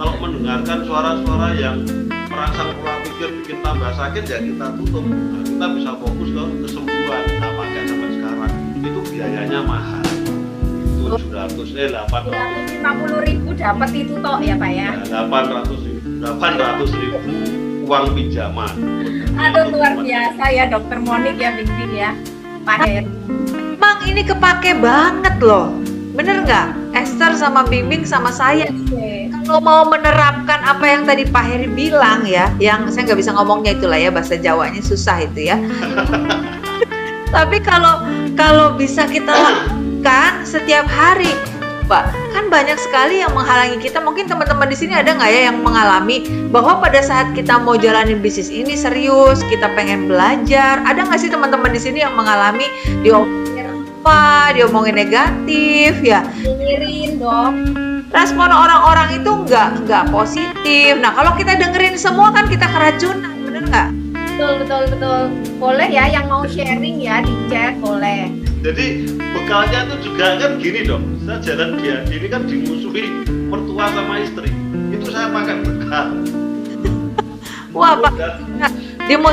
Kalau mendengarkan suara-suara yang merangsang pola pikir bikin tambah sakit ya kita tutup. Nah, kita bisa fokus ke kesembuhan. Kita pakai sampai sekarang. Itu biayanya mahal. Itu 850.000 dapat itu toh ya Pak ya. 800.000 uang pinjaman. Aduh luar biasa ya Dokter Monik ya Bimbing ya Pak Heri. Emang ini kepake banget loh, bener nggak? Esther sama Bimbing sama saya kalau mau menerapkan apa yang tadi Pak Heri bilang ya, yang saya nggak bisa ngomongnya itulah ya, bahasa Jawanya susah itu ya. Tapi kalau bisa kita lakukan setiap hari, Pak, kan banyak sekali yang menghalangi kita. Mungkin teman-teman di sini ada nggak ya yang mengalami bahwa pada saat kita mau jalanin bisnis ini serius, kita pengen belajar, ada nggak sih teman-teman di sini yang mengalami diomongin apa, diomongin negatif ya? Dengerin dok. Respon orang-orang itu nggak positif. Nah kalau kita dengerin semua kan kita keracunan, bener nggak? Betul. Boleh ya yang mau sharing ya di chat boleh. Jadi bekalnya tuh juga kan gini dong, saya jalan dia ini kan dimusuhi mertua sama istri, itu saya pakai bekal. Wah Pak, dia mau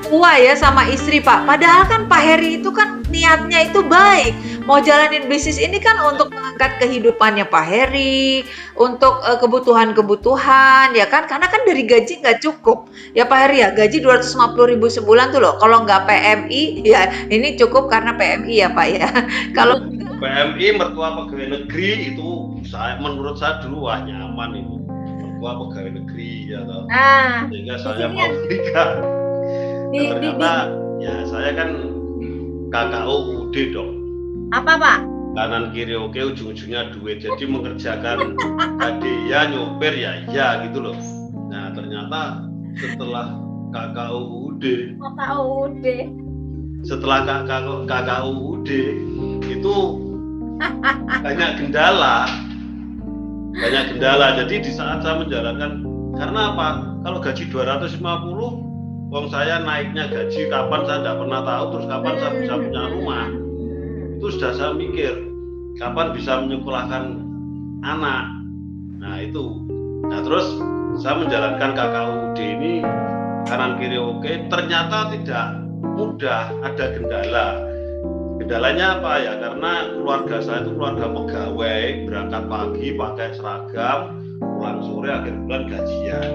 tua ya sama istri Pak. Padahal kan Pak Heri itu kan niatnya itu baik, mau jalanin bisnis ini kan untuk mengangkat kehidupannya Pak Heri, untuk kebutuhan-kebutuhan ya kan, karena kan dari gaji nggak cukup ya Pak Heri ya, gaji 250.000 sebulan tuh loh, kalau nggak PMI ya ini cukup karena PMI ya Pak ya. Kalau PMI mertua pegawai negeri itu menurut saya dulu wah nyaman itu, mertua pegawai negeri ya toh. Sehingga saya mau nikah. Ternyata ya saya kan KKO UD dong. Apa Pak? Kanan kiri oke, ujung-ujungnya duit. Jadi mengerjakan hadiah nyopir ya iya gitu loh. Nah ternyata setelah KKO UD, setelah KKO UD itu banyak kendala. Jadi di saat saya menjalankan, karena apa? Kalau gaji 250, wong saya naiknya gaji kapan saya tidak pernah tahu, terus kapan saya bisa punya rumah. Itu sudah saya mikir, kapan bisa menyekolahkan anak. Nah itu. Nah terus saya menjalankan KKUD ini kanan kiri oke, ternyata tidak mudah, ada kendala. Kendalanya apa ya? Karena keluarga saya itu keluarga pegawai, berangkat pagi pakai seragam, pulang sore akhir bulan gajian.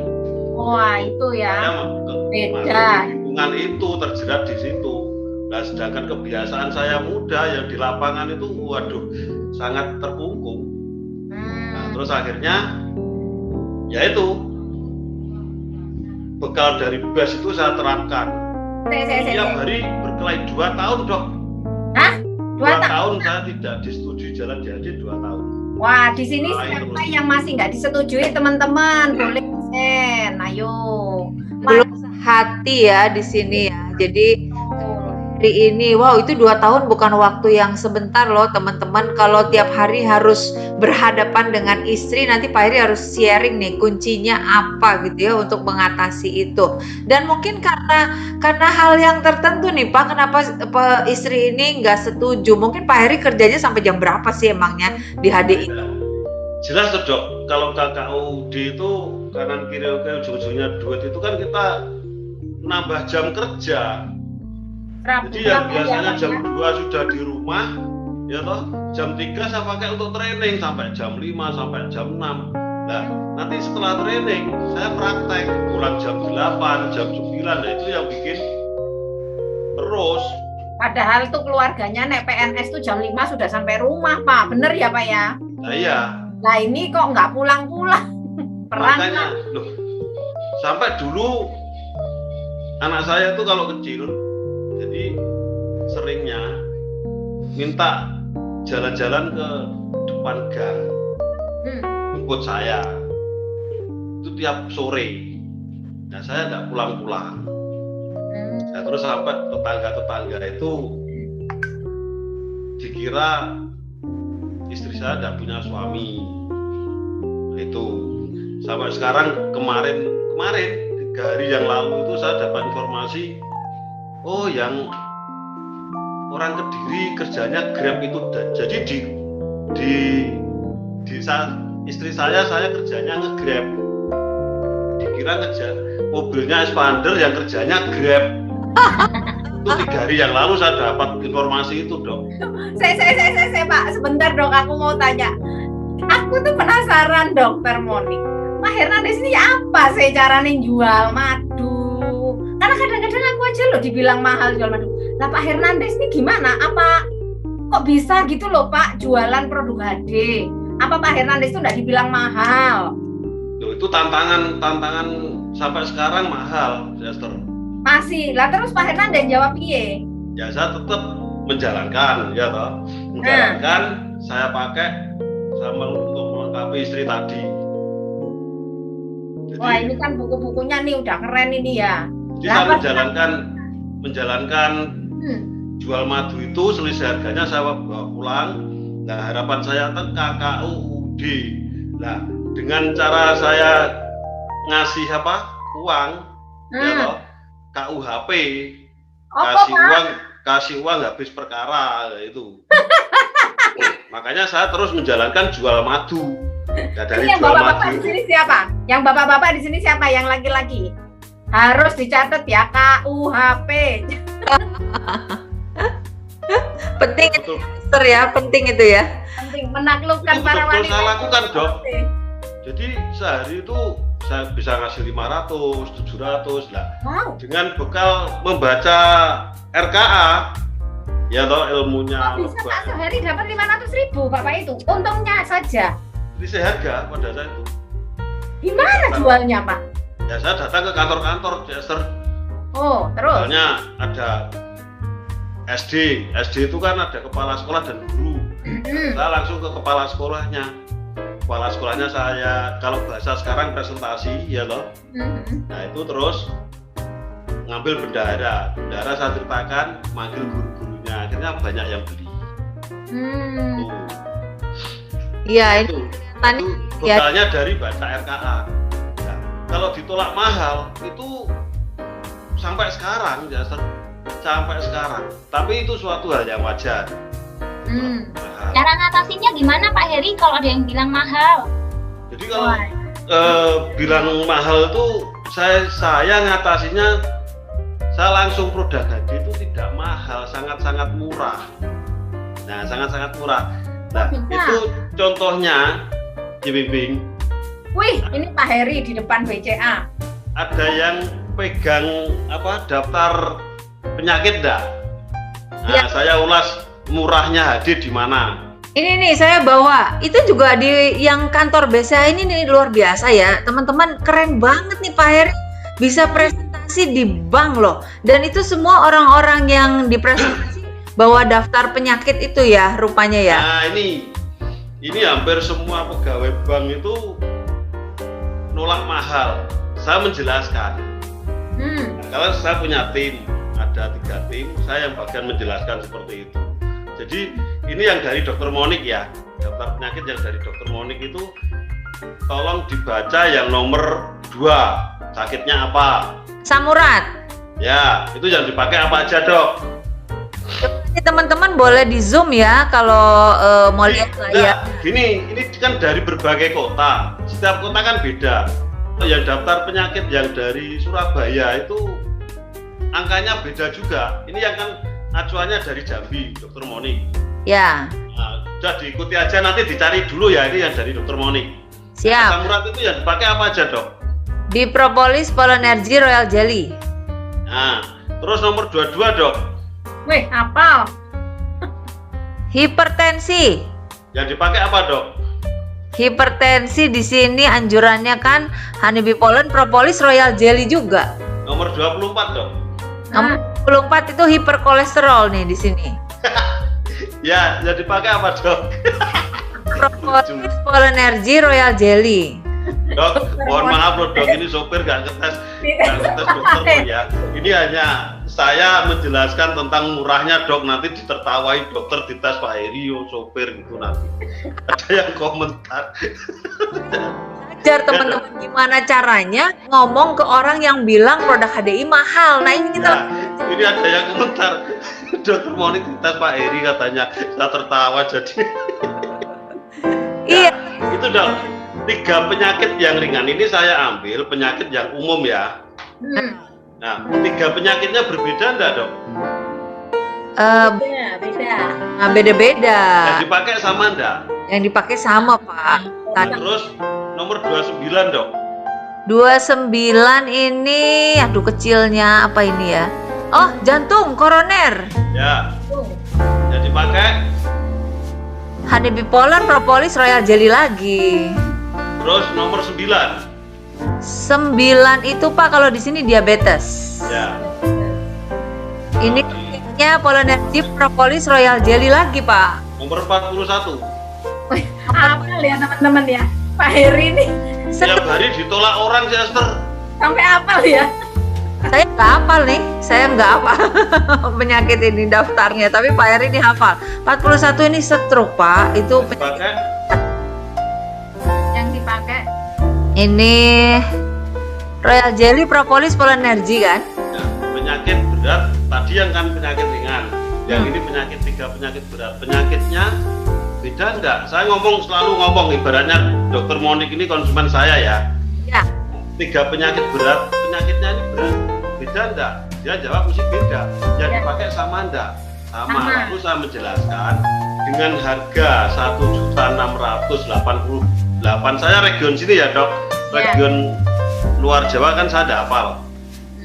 Wah itu ya. Beda. Lingkungan itu terjerat di situ. Nah, sedangkan kebiasaan saya muda yang di lapangan itu, waduh, sangat terkungkung. Nah, terus akhirnya, yaitu bekal dari BES itu saya terapkan. Tiap hari berkelahi 2 tahun dok. Hah? 2 tahun saya tidak disetujui jalan jadi 2 tahun. Wah, di sini siapa yang masih nggak disetujui teman-teman? Boleh sen, ayo. Belum hati ya di sini ya. Jadi hari ini, wow itu 2 tahun bukan waktu yang sebentar loh teman-teman. Kalau tiap hari harus berhadapan dengan istri, nanti Pak Heri harus sharing nih kuncinya apa gitu ya untuk mengatasi itu. Dan mungkin karena hal yang tertentu nih Pak, kenapa istri ini nggak setuju? Mungkin Pak Heri kerjanya sampai jam berapa sih emangnya di HDI? Jelas tuh dok, kalau KKUD itu kanan kiri oke ujung-ujungnya duit itu kan kita nambah jam kerja. Jadi yang biasanya jam 2 sudah di rumah, ya toh, jam 3 saya pakai untuk training sampai jam 5 sampai jam 6. Nah, nanti setelah training saya praktek pulang jam 8, jam 9. Nah, itu yang bikin terus. Padahal tuh keluarganya nek PNS tuh jam 5 sudah sampai rumah, Pak. Bener ya, Pak ya? Nah, iya. Nah, ini kok nggak pulang-pulang? Makanya, loh, sampai dulu anak saya tuh kalau kecil Jadi seringnya minta jalan-jalan ke depan gang, jemput saya itu tiap sore. Nah saya nggak pulang-pulang. Nah, terus sampai tetangga-tetangga itu dikira istri saya nggak punya suami. Nah, itu sampai sekarang kemarin 3 hari yang lalu itu saya dapat informasi, oh yang orang Kediri kerjanya Grab itu. Jadi di istri saya kerjanya nge-Grab, dikira mobilnya Expander yang kerjanya Grab. Itu 3 hari yang lalu saya dapat informasi itu, Dok. Saya Pak, sebentar Dok, aku mau tanya. Aku tuh penasaran Dokter Monik. Pak Hernandes ini apa sih caranya jual madu? Karena kadang-kadang aku aja loh dibilang mahal jual madu. Lah Pak Hernandes ini gimana? Apa kok bisa gitu loh Pak jualan produk HD? Apa Pak Hernandes itu nggak dibilang mahal? Loh, itu tantangan sampai sekarang mahal, Chester. Masih. Lah terus Pak Hernandes jawab piye? Ya saya tetap menjalankan, ya toh. Menjalankan, saya pakai sama untuk melengkapi istri tadi. Jadi, Wah ini kan buku-bukunya nih udah keren ini ya. jadi saya menjalankan jual madu itu selisih harganya saya bawa pulang. Nah harapan saya kan KKUUD. Nah dengan cara saya ngasih uang, ya toh, KUHP, kasih uang habis perkara itu. Makanya saya terus menjalankan jual madu. Nah, dari yang jual bapak-bapak madu di sini siapa? Yang bapak-bapak di sini siapa? Yang laki-laki? Harus dicatat ya KUHP. Penting betul, Mister ya, penting itu ya. Penting menaklukkan itu para betul wanita. saya lakukan, Dok. Jadi sehari itu saya bisa ngasih 500, 700 lah. Wow. Dengan bekal membaca RKA, ya toh ilmunya. Kok bisa Pak sehari dapat 500.000 Bapak itu? Untungnya saja. Selisih harga pada saya itu. Gimana jualnya Pak? Ya saya datang ke kantor-kantor, Chester. Oh terus? Misalnya ada SD itu kan ada kepala sekolah dan guru. Saya langsung ke kepala sekolahnya. Kepala sekolahnya saya, kalau bahasa sekarang presentasi, ya loh. Nah itu terus ngambil bendahara saya ceritakan, manggil guru-gurunya, akhirnya banyak yang beli. Tuh. Iya, Itu ya. bekalnya dari baca RKA. Nah, kalau ditolak mahal itu sampai sekarang, ya, sampai sekarang. Tapi itu suatu hal yang wajar. Mahal. Cara ngatasinnya gimana Pak Heri kalau ada yang bilang mahal? Jadi kalau bilang mahal itu saya ngatasinya, saya langsung produk HD itu tidak mahal, sangat-sangat murah. Nah, sangat-sangat murah. Nah, itu contohnya, Bimbing. Wih, ini Pak Heri di depan BCA. Ada yang pegang daftar penyakit enggak? Nah, saya ulas murahnya hadir di mana. Ini nih saya bawa, itu juga di yang kantor BCA ini nih luar biasa ya. Teman-teman keren banget nih Pak Heri. Bisa presentasi di bank loh. Dan itu semua orang-orang yang dipresentasi bawa daftar penyakit itu ya rupanya ya. Nah, ini hampir semua pegawai bank itu nolak mahal. Saya menjelaskan. Kalau saya punya tim, ada 3 tim, saya yang bagian menjelaskan seperti itu. Jadi ini yang dari Dokter Monik ya, daftar penyakit yang dari Dokter Monik itu tolong dibaca yang nomor 2, sakitnya apa? Samurat. Ya, itu yang dipakai apa aja, Dok? Ini teman-teman boleh di zoom ya kalau mau lihat lah ya. Gini, ini kan dari berbagai kota. Setiap kota kan beda. Yang daftar penyakit yang dari Surabaya itu angkanya beda juga. Ini yang kan acuannya dari Jambi, Dokter Monik. Ya. Nah, udah diikuti aja, nanti dicari dulu ya ini yang dari Dokter Monik. Siap. Samurat itu yang dipakai apa aja, Dok? Bipropolis, Polonergy, Royal Jelly. Nah, terus nomor 22, Dok. Wih, apal. Hipertensi. Yang dipakai apa, Dok? Hipertensi di sini anjurannya kan honeybee pollen, propolis, royal jelly juga. Nomor 24, Dok. Nomor 64 itu hiperkolesterol nih di sini. Ya, jadi pakai apa dok? Propolis Polenergy Royal Jelly. Dok, mohon maaf loh dok, ini sopir nggak ngetes dokter loh ya. Ini hanya saya menjelaskan tentang murahnya dok, nanti ditertawai dokter dites Pak Heri, sopir gitu nanti. Ada yang komentar. Ajar teman-teman gimana caranya ngomong ke orang yang bilang produk HDI mahal. Nah ini kita Nah, ini ada yang komentar. Dokter Monik dites Pak Heri katanya, saya tertawa jadi. iya. Itu dok, 3 penyakit yang ringan ini saya ambil penyakit yang umum ya. Nah, 3 penyakitnya berbeda enggak dok? Beda. Nah, beda-beda. Yang dipakai sama enggak? Yang dipakai sama Pak. Tadi Terus nomor 29 dok. 29 ini, aduh kecilnya apa ini ya? Oh, jantung koroner. Ya. Yang dipakai. Honey bipolar propolis royal jelly lagi. Terus nomor 9. 9 itu Pak kalau di sini diabetes. Ya. Ini kayaknya Polenergy propolis royal jelly lagi Pak. Nomor 41. Apal ya teman-teman ya. Pak Heri nih Tiap hari ditolak orang sih Esther. sampai apal ya. Saya nggak hafal nih, saya nggak hafal penyakit ini daftarnya, tapi Pak Heri ini hafal. 41 ini stroke Pak, itu Yang dipakai. Yang dipakai ini royal jelly propolis Polenergy kan? Ya, penyakit berat tadi yang kan penyakit ringan. Yang ini penyakit 3 penyakit berat. Penyakitnya beda enggak? Saya selalu ngomong ibaratnya dokter Monik ini konsumen saya ya. Ya. 3 penyakit berat, penyakitnya ini berat. Beda enggak? Dia jawab mesti beda. Yang Ya. dipakai sama enggak? Sama. Sama. Lalu saya menjelaskan dengan harga 1.688. Saya region sini ya dok. Ya. Region luar Jawa kan saya ada hafal.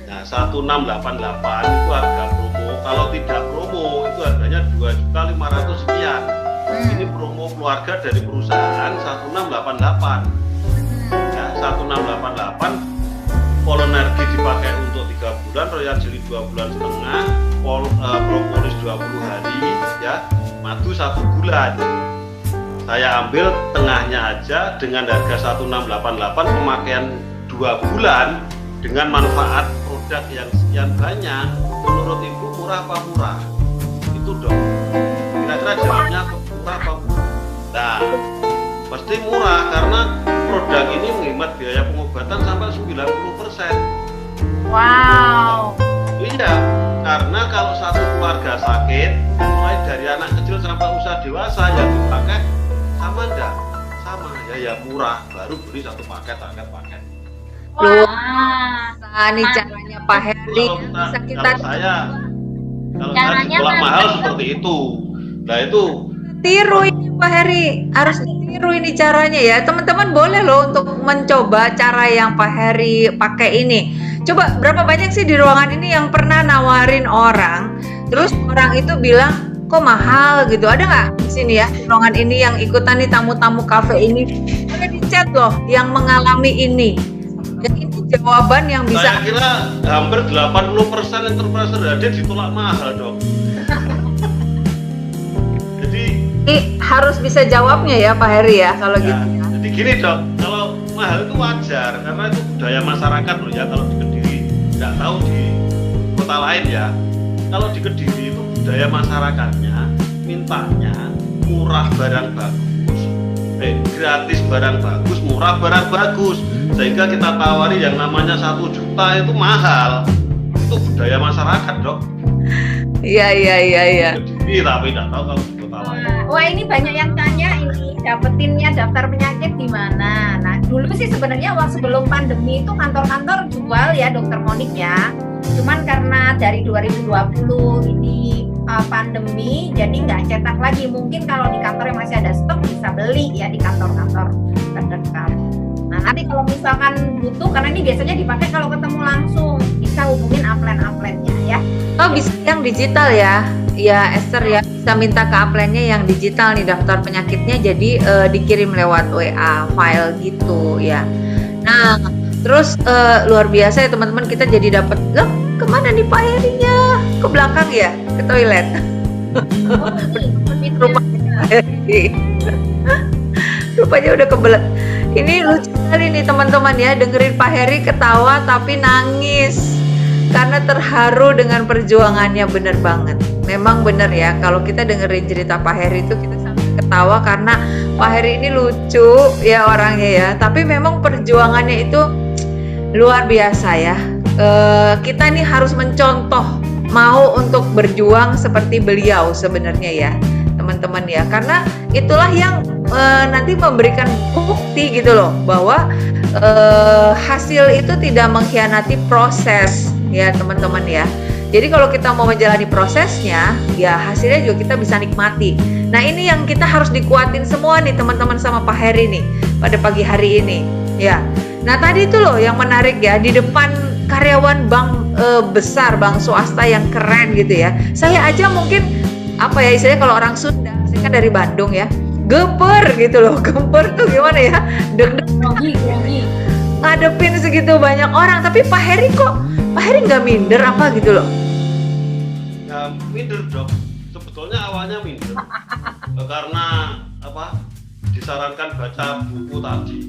Nah 1688 itu harga promo. Kalau tidak promo itu harganya 2.500.000 sekian. Ini promo keluarga dari perusahaan 1688. Ya, 1688 Polenergy dipakai untuk 3 bulan, Royal Jelly 2 bulan setengah, propolis 20 hari, ya, madu 1 bulan. Saya ambil tengahnya aja dengan harga 1688 pemakaian 2 bulan dengan manfaat produk yang sekian banyak. Menurut Ibu murah apa murah? Itu dong. Kira-kira jawabnya murah apa murah? Nah, pasti murah karena produk ini menghemat biaya pengobatan sampai 90%. wow. Iya, karena kalau satu keluarga sakit, mulai dari anak kecil sampai usia dewasa yang dipakai sama enggak? Sama ya murah, baru beli 1 paket. Loh, Wah, nah, nih caranya Pak Heri bisa kita Kalau saya Caranya ditolak mantap. mahal seperti itu. Nah itu tiru ini Pak Heri, harus ditiru ini caranya ya. Teman-teman boleh loh untuk mencoba cara yang Pak Heri pakai ini. Coba berapa banyak sih di ruangan ini yang pernah nawarin orang, terus orang itu bilang kok mahal gitu, ada nggak di sini ya di ruangan ini yang ikutan nih tamu-tamu kafe ini? Ada di chat loh yang mengalami ini. Dan ini jawaban yang bisa saya kira hampir 80% enterprise hadir ditolak mahal dong. Jadi ini harus bisa jawabnya ya Pak Heri ya kalau ya, gitu ya. jadi gini dok, kalau mahal itu wajar karena itu budaya masyarakat loh ya. Kalau di Kediri, nggak tahu di kota lain ya. Kalau di Kediri itu budaya masyarakatnya mintanya murah barang bagus, gratis barang bagus, murah barang bagus. Sehingga kita tawari yang namanya 1 juta itu mahal. Itu budaya masyarakat dok. Iya. Kediri tapi nggak tahu kalau di kota lain. Wah, ini banyak yang tanya ini dapetinnya daftar penyakit di mana. Nah, dulu sih sebenarnya sebelum pandemi itu kantor-kantor jual ya Dokter Monik ya. Cuman karena dari 2020 ini pandemi, jadi nggak cetak lagi. Mungkin kalau di kantor yang masih ada stok bisa beli ya di kantor-kantor terdekat. Nah, nanti kalau misalkan butuh, karena ini biasanya dipakai kalau ketemu langsung, bisa hubungin upline-upline-nya ya. Oh bisa yang digital ya, ya Esther ya, bisa minta ke upline-nya yang digital nih daftar penyakitnya, jadi dikirim lewat WA file gitu ya. Nah terus luar biasa ya teman-teman, kita jadi dapat, loh kemana nih Pak Herinya? ke belakang ya, ke toilet. Oh, ini Rupanya rupanya udah kebelet. Ini lucu sekali nih teman-teman ya, dengerin Pak Heri ketawa tapi nangis karena terharu dengan perjuangannya. Bener banget, memang bener ya, kalau kita dengerin cerita Pak Heri itu kita sampai ketawa karena Pak Heri ini lucu ya orangnya ya, tapi memang perjuangannya itu luar biasa ya. Kita nih harus mencontoh, mau untuk berjuang seperti beliau sebenarnya ya teman-teman ya, karena itulah yang nanti memberikan bukti gitu loh bahwa hasil itu tidak mengkhianati proses ya teman-teman ya. Jadi kalau kita mau menjalani prosesnya ya hasilnya juga kita bisa nikmati. Nah ini yang kita harus dikuatin semua nih teman-teman sama Pak Heri nih pada pagi hari ini ya. Nah tadi itu loh yang menarik ya, di depan karyawan bank besar, bank swasta yang keren gitu ya. Saya aja mungkin apa ya istilahnya kalau orang Sunda, saya kan dari Bandung ya, geper gitu loh. Geper tuh gimana ya, deg-deg Grogi. ngadepin segitu banyak orang. Tapi Pak Heri nggak minder apa gitu loh. Ya minder dok, sebetulnya awalnya minder karena apa, disarankan baca buku tadi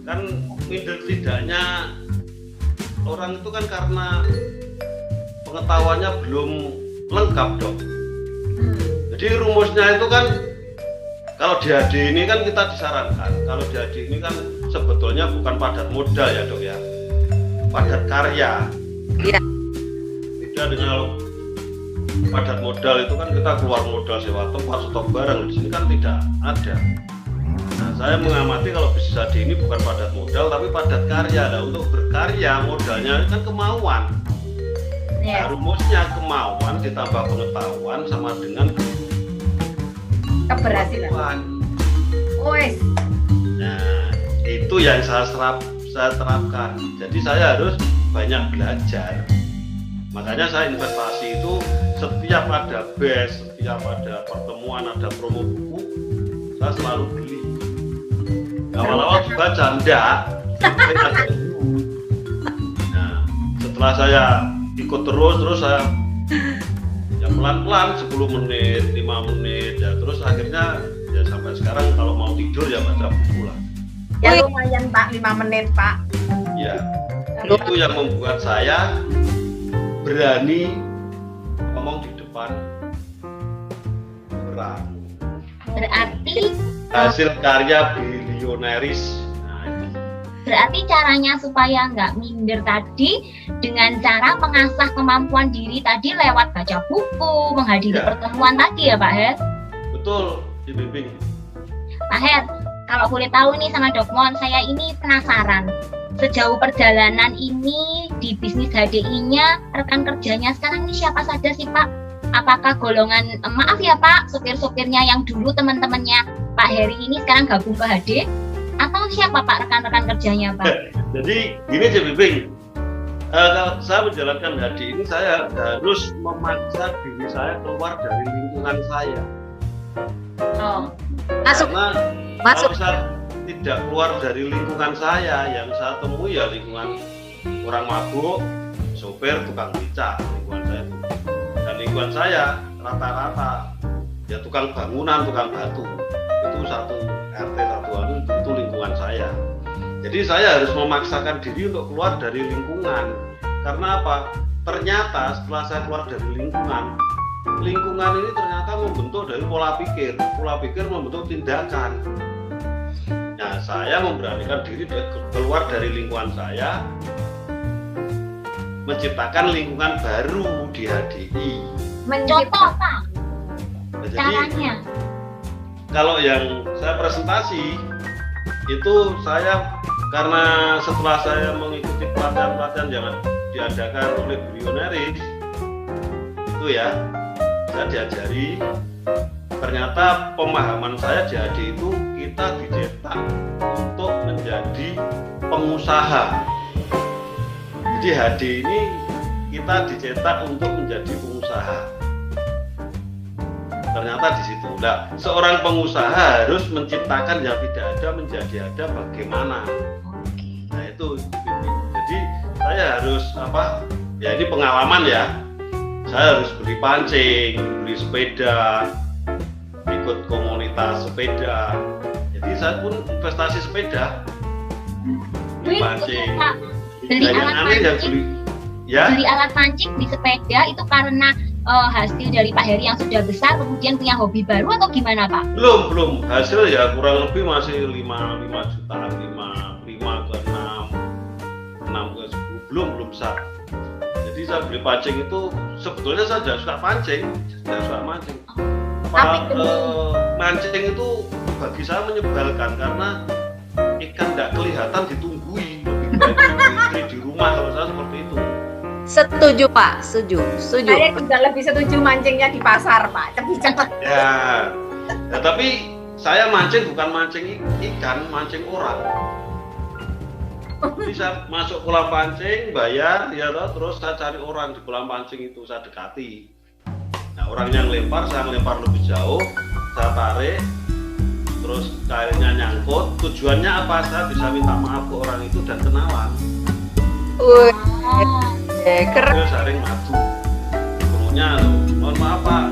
kan. Minder tidaknya orang itu kan karena pengetahuannya belum lengkap dok. Jadi rumusnya itu kan kalau di HD ini kan kita disarankan, kalau di HD ini kan sebetulnya bukan padat modal ya dok ya, padat karya. Iya. Beda dengan padat modal itu kan kita keluar modal sewa tempat, stok barang. Di sini kan tidak ada. Nah, saya mengamati kalau bisnis HD ini bukan padat modal tapi padat karya. Nah, untuk berkarya modalnya kan kemauan. Nah, rumusnya kemauan ditambah pengetahuan sama dengan Keberhasilan. Wes. Nah, itu yang saya terapkan. Jadi saya harus banyak belajar. Makanya saya investasi itu setiap ada batch, setiap ada pertemuan, ada promo buku, saya selalu beli. Awal-awal baca enggak. Nah, setelah saya ikut terus saya ya pelan-pelan 10 menit, 5 menit ya, terus akhirnya ya sampai sekarang kalau mau tidur ya baca buku lah. Ya lumayan Pak, 5 menit Pak. Ya, itu yang membuat saya berani ngomong di depan orang. berarti Hasil karya bilioneris. Nah, itu. berarti caranya supaya nggak minder tadi dengan cara mengasah kemampuan diri tadi lewat baca buku, menghadiri Ya. pertemuan tadi ya Pak Her. Betul, dibimbing. Pak Her, kalau boleh tahu nih sama Dok Mon, saya ini penasaran. Sejauh perjalanan ini di bisnis HDI-nya, rekan kerjanya sekarang ini siapa saja sih Pak? Apakah golongan, maaf ya Pak, supir-supirnya yang dulu teman-temannya Pak Heri ini sekarang gabung ke HD? Atau siapa Pak rekan-rekan kerjanya Pak? Jadi gini aja bimbing. Kalau saya menjalankan HD ini saya harus memaksa diri saya keluar dari lingkungan saya. Oh. Masuk. Karena Masuk. kalau saya tidak keluar dari lingkungan saya, yang saya temui ya lingkungan orang mabuk, sopir, tukang becak, lingkungan saya itu. Dan lingkungan saya rata-rata ya tukang bangunan, tukang batu. Itu satu RT satu anu, itu lingkungan saya. Jadi saya harus memaksakan diri untuk keluar dari lingkungan. Karena apa? Ternyata setelah saya keluar dari lingkungan ini ternyata membentuk dari pola pikir. Pola pikir membentuk tindakan. Nah, saya memberanikan diri keluar dari lingkungan saya, menciptakan lingkungan baru di HDI. Contoh Pak, Nah, jadi caranya. kalau yang saya presentasi itu saya karena setelah saya mengikuti pelatihan-pelatihan yang diadakan oleh Bilioneris itu ya, saya diajari ternyata pemahaman saya jadi itu kita dicetak untuk menjadi pengusaha. Jadi HD ini kita dicetak untuk menjadi pengusaha. Ternyata di situ. Nah, seorang pengusaha harus menciptakan yang tidak ada menjadi ada bagaimana. Nah, itu. Jadi saya harus apa? Ya ini pengalaman ya. saya harus beli pancing, beli sepeda, ikut komunitas sepeda. Jadi saya pun investasi sepeda, beli Wih, pancing. Pak. Beli Nah, yang alat aneh ya pancing. beli, ya. Beli alat pancing di sepeda itu karena hasil dari Pak Heri yang sudah besar kemudian punya hobi baru atau gimana Pak? Belum hasil ya kurang lebih masih 5 jutaan, 5 ke 6 ke 10, belum besar. Jadi saya beli pancing itu sebetulnya saya tidak suka pancing, tidak suka mancing. Mancing itu bagi saya menyebalkan karena ikan tidak kelihatan ditunggui, lebih baik di rumah kalau saya seperti itu. Setuju Pak, setuju. Saya juga lebih setuju mancingnya di pasar, Pak. Lebih cepat. Ya, tapi saya mancing bukan mancing ikan, mancing orang. Jadi saya masuk kolam pancing, bayar, ya toh, terus saya cari orang di kolam pancing itu, saya dekati. Nah, orang yang lempar, saya lempar lebih jauh, saya tarik, terus kailnya nyangkut. Tujuannya apa? Saya bisa minta maaf ke orang itu dan kenalan. Wih, Oh, keren. Dia sering maju. Kemudian, mohon maaf Pak,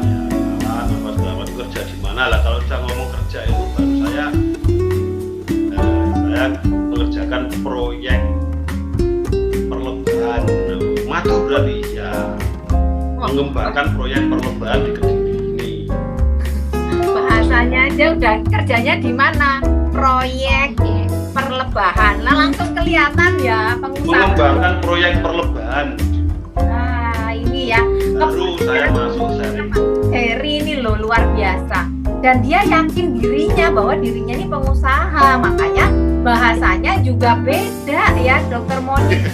ya, apa segala macam kerja di mana lah. Kalau saya ngomong kerja itu baru saya mengerjakan proyek perlebahan. Maju berarti ya mengembangkan proyek perlebahan di Kediri ini. Bahasanya aja udah kerjanya di mana? Proyek perlebahan. Nah, langsung kelihatan ya pengusaha. Mengembangkan proyek perlebahan. Nah, ini ya. Baru saya masuk seri. Heri ini loh luar biasa. Dan dia yakin dirinya bahwa dirinya ini pengusaha. Makanya bahasanya juga beda ya, Dokter Monik.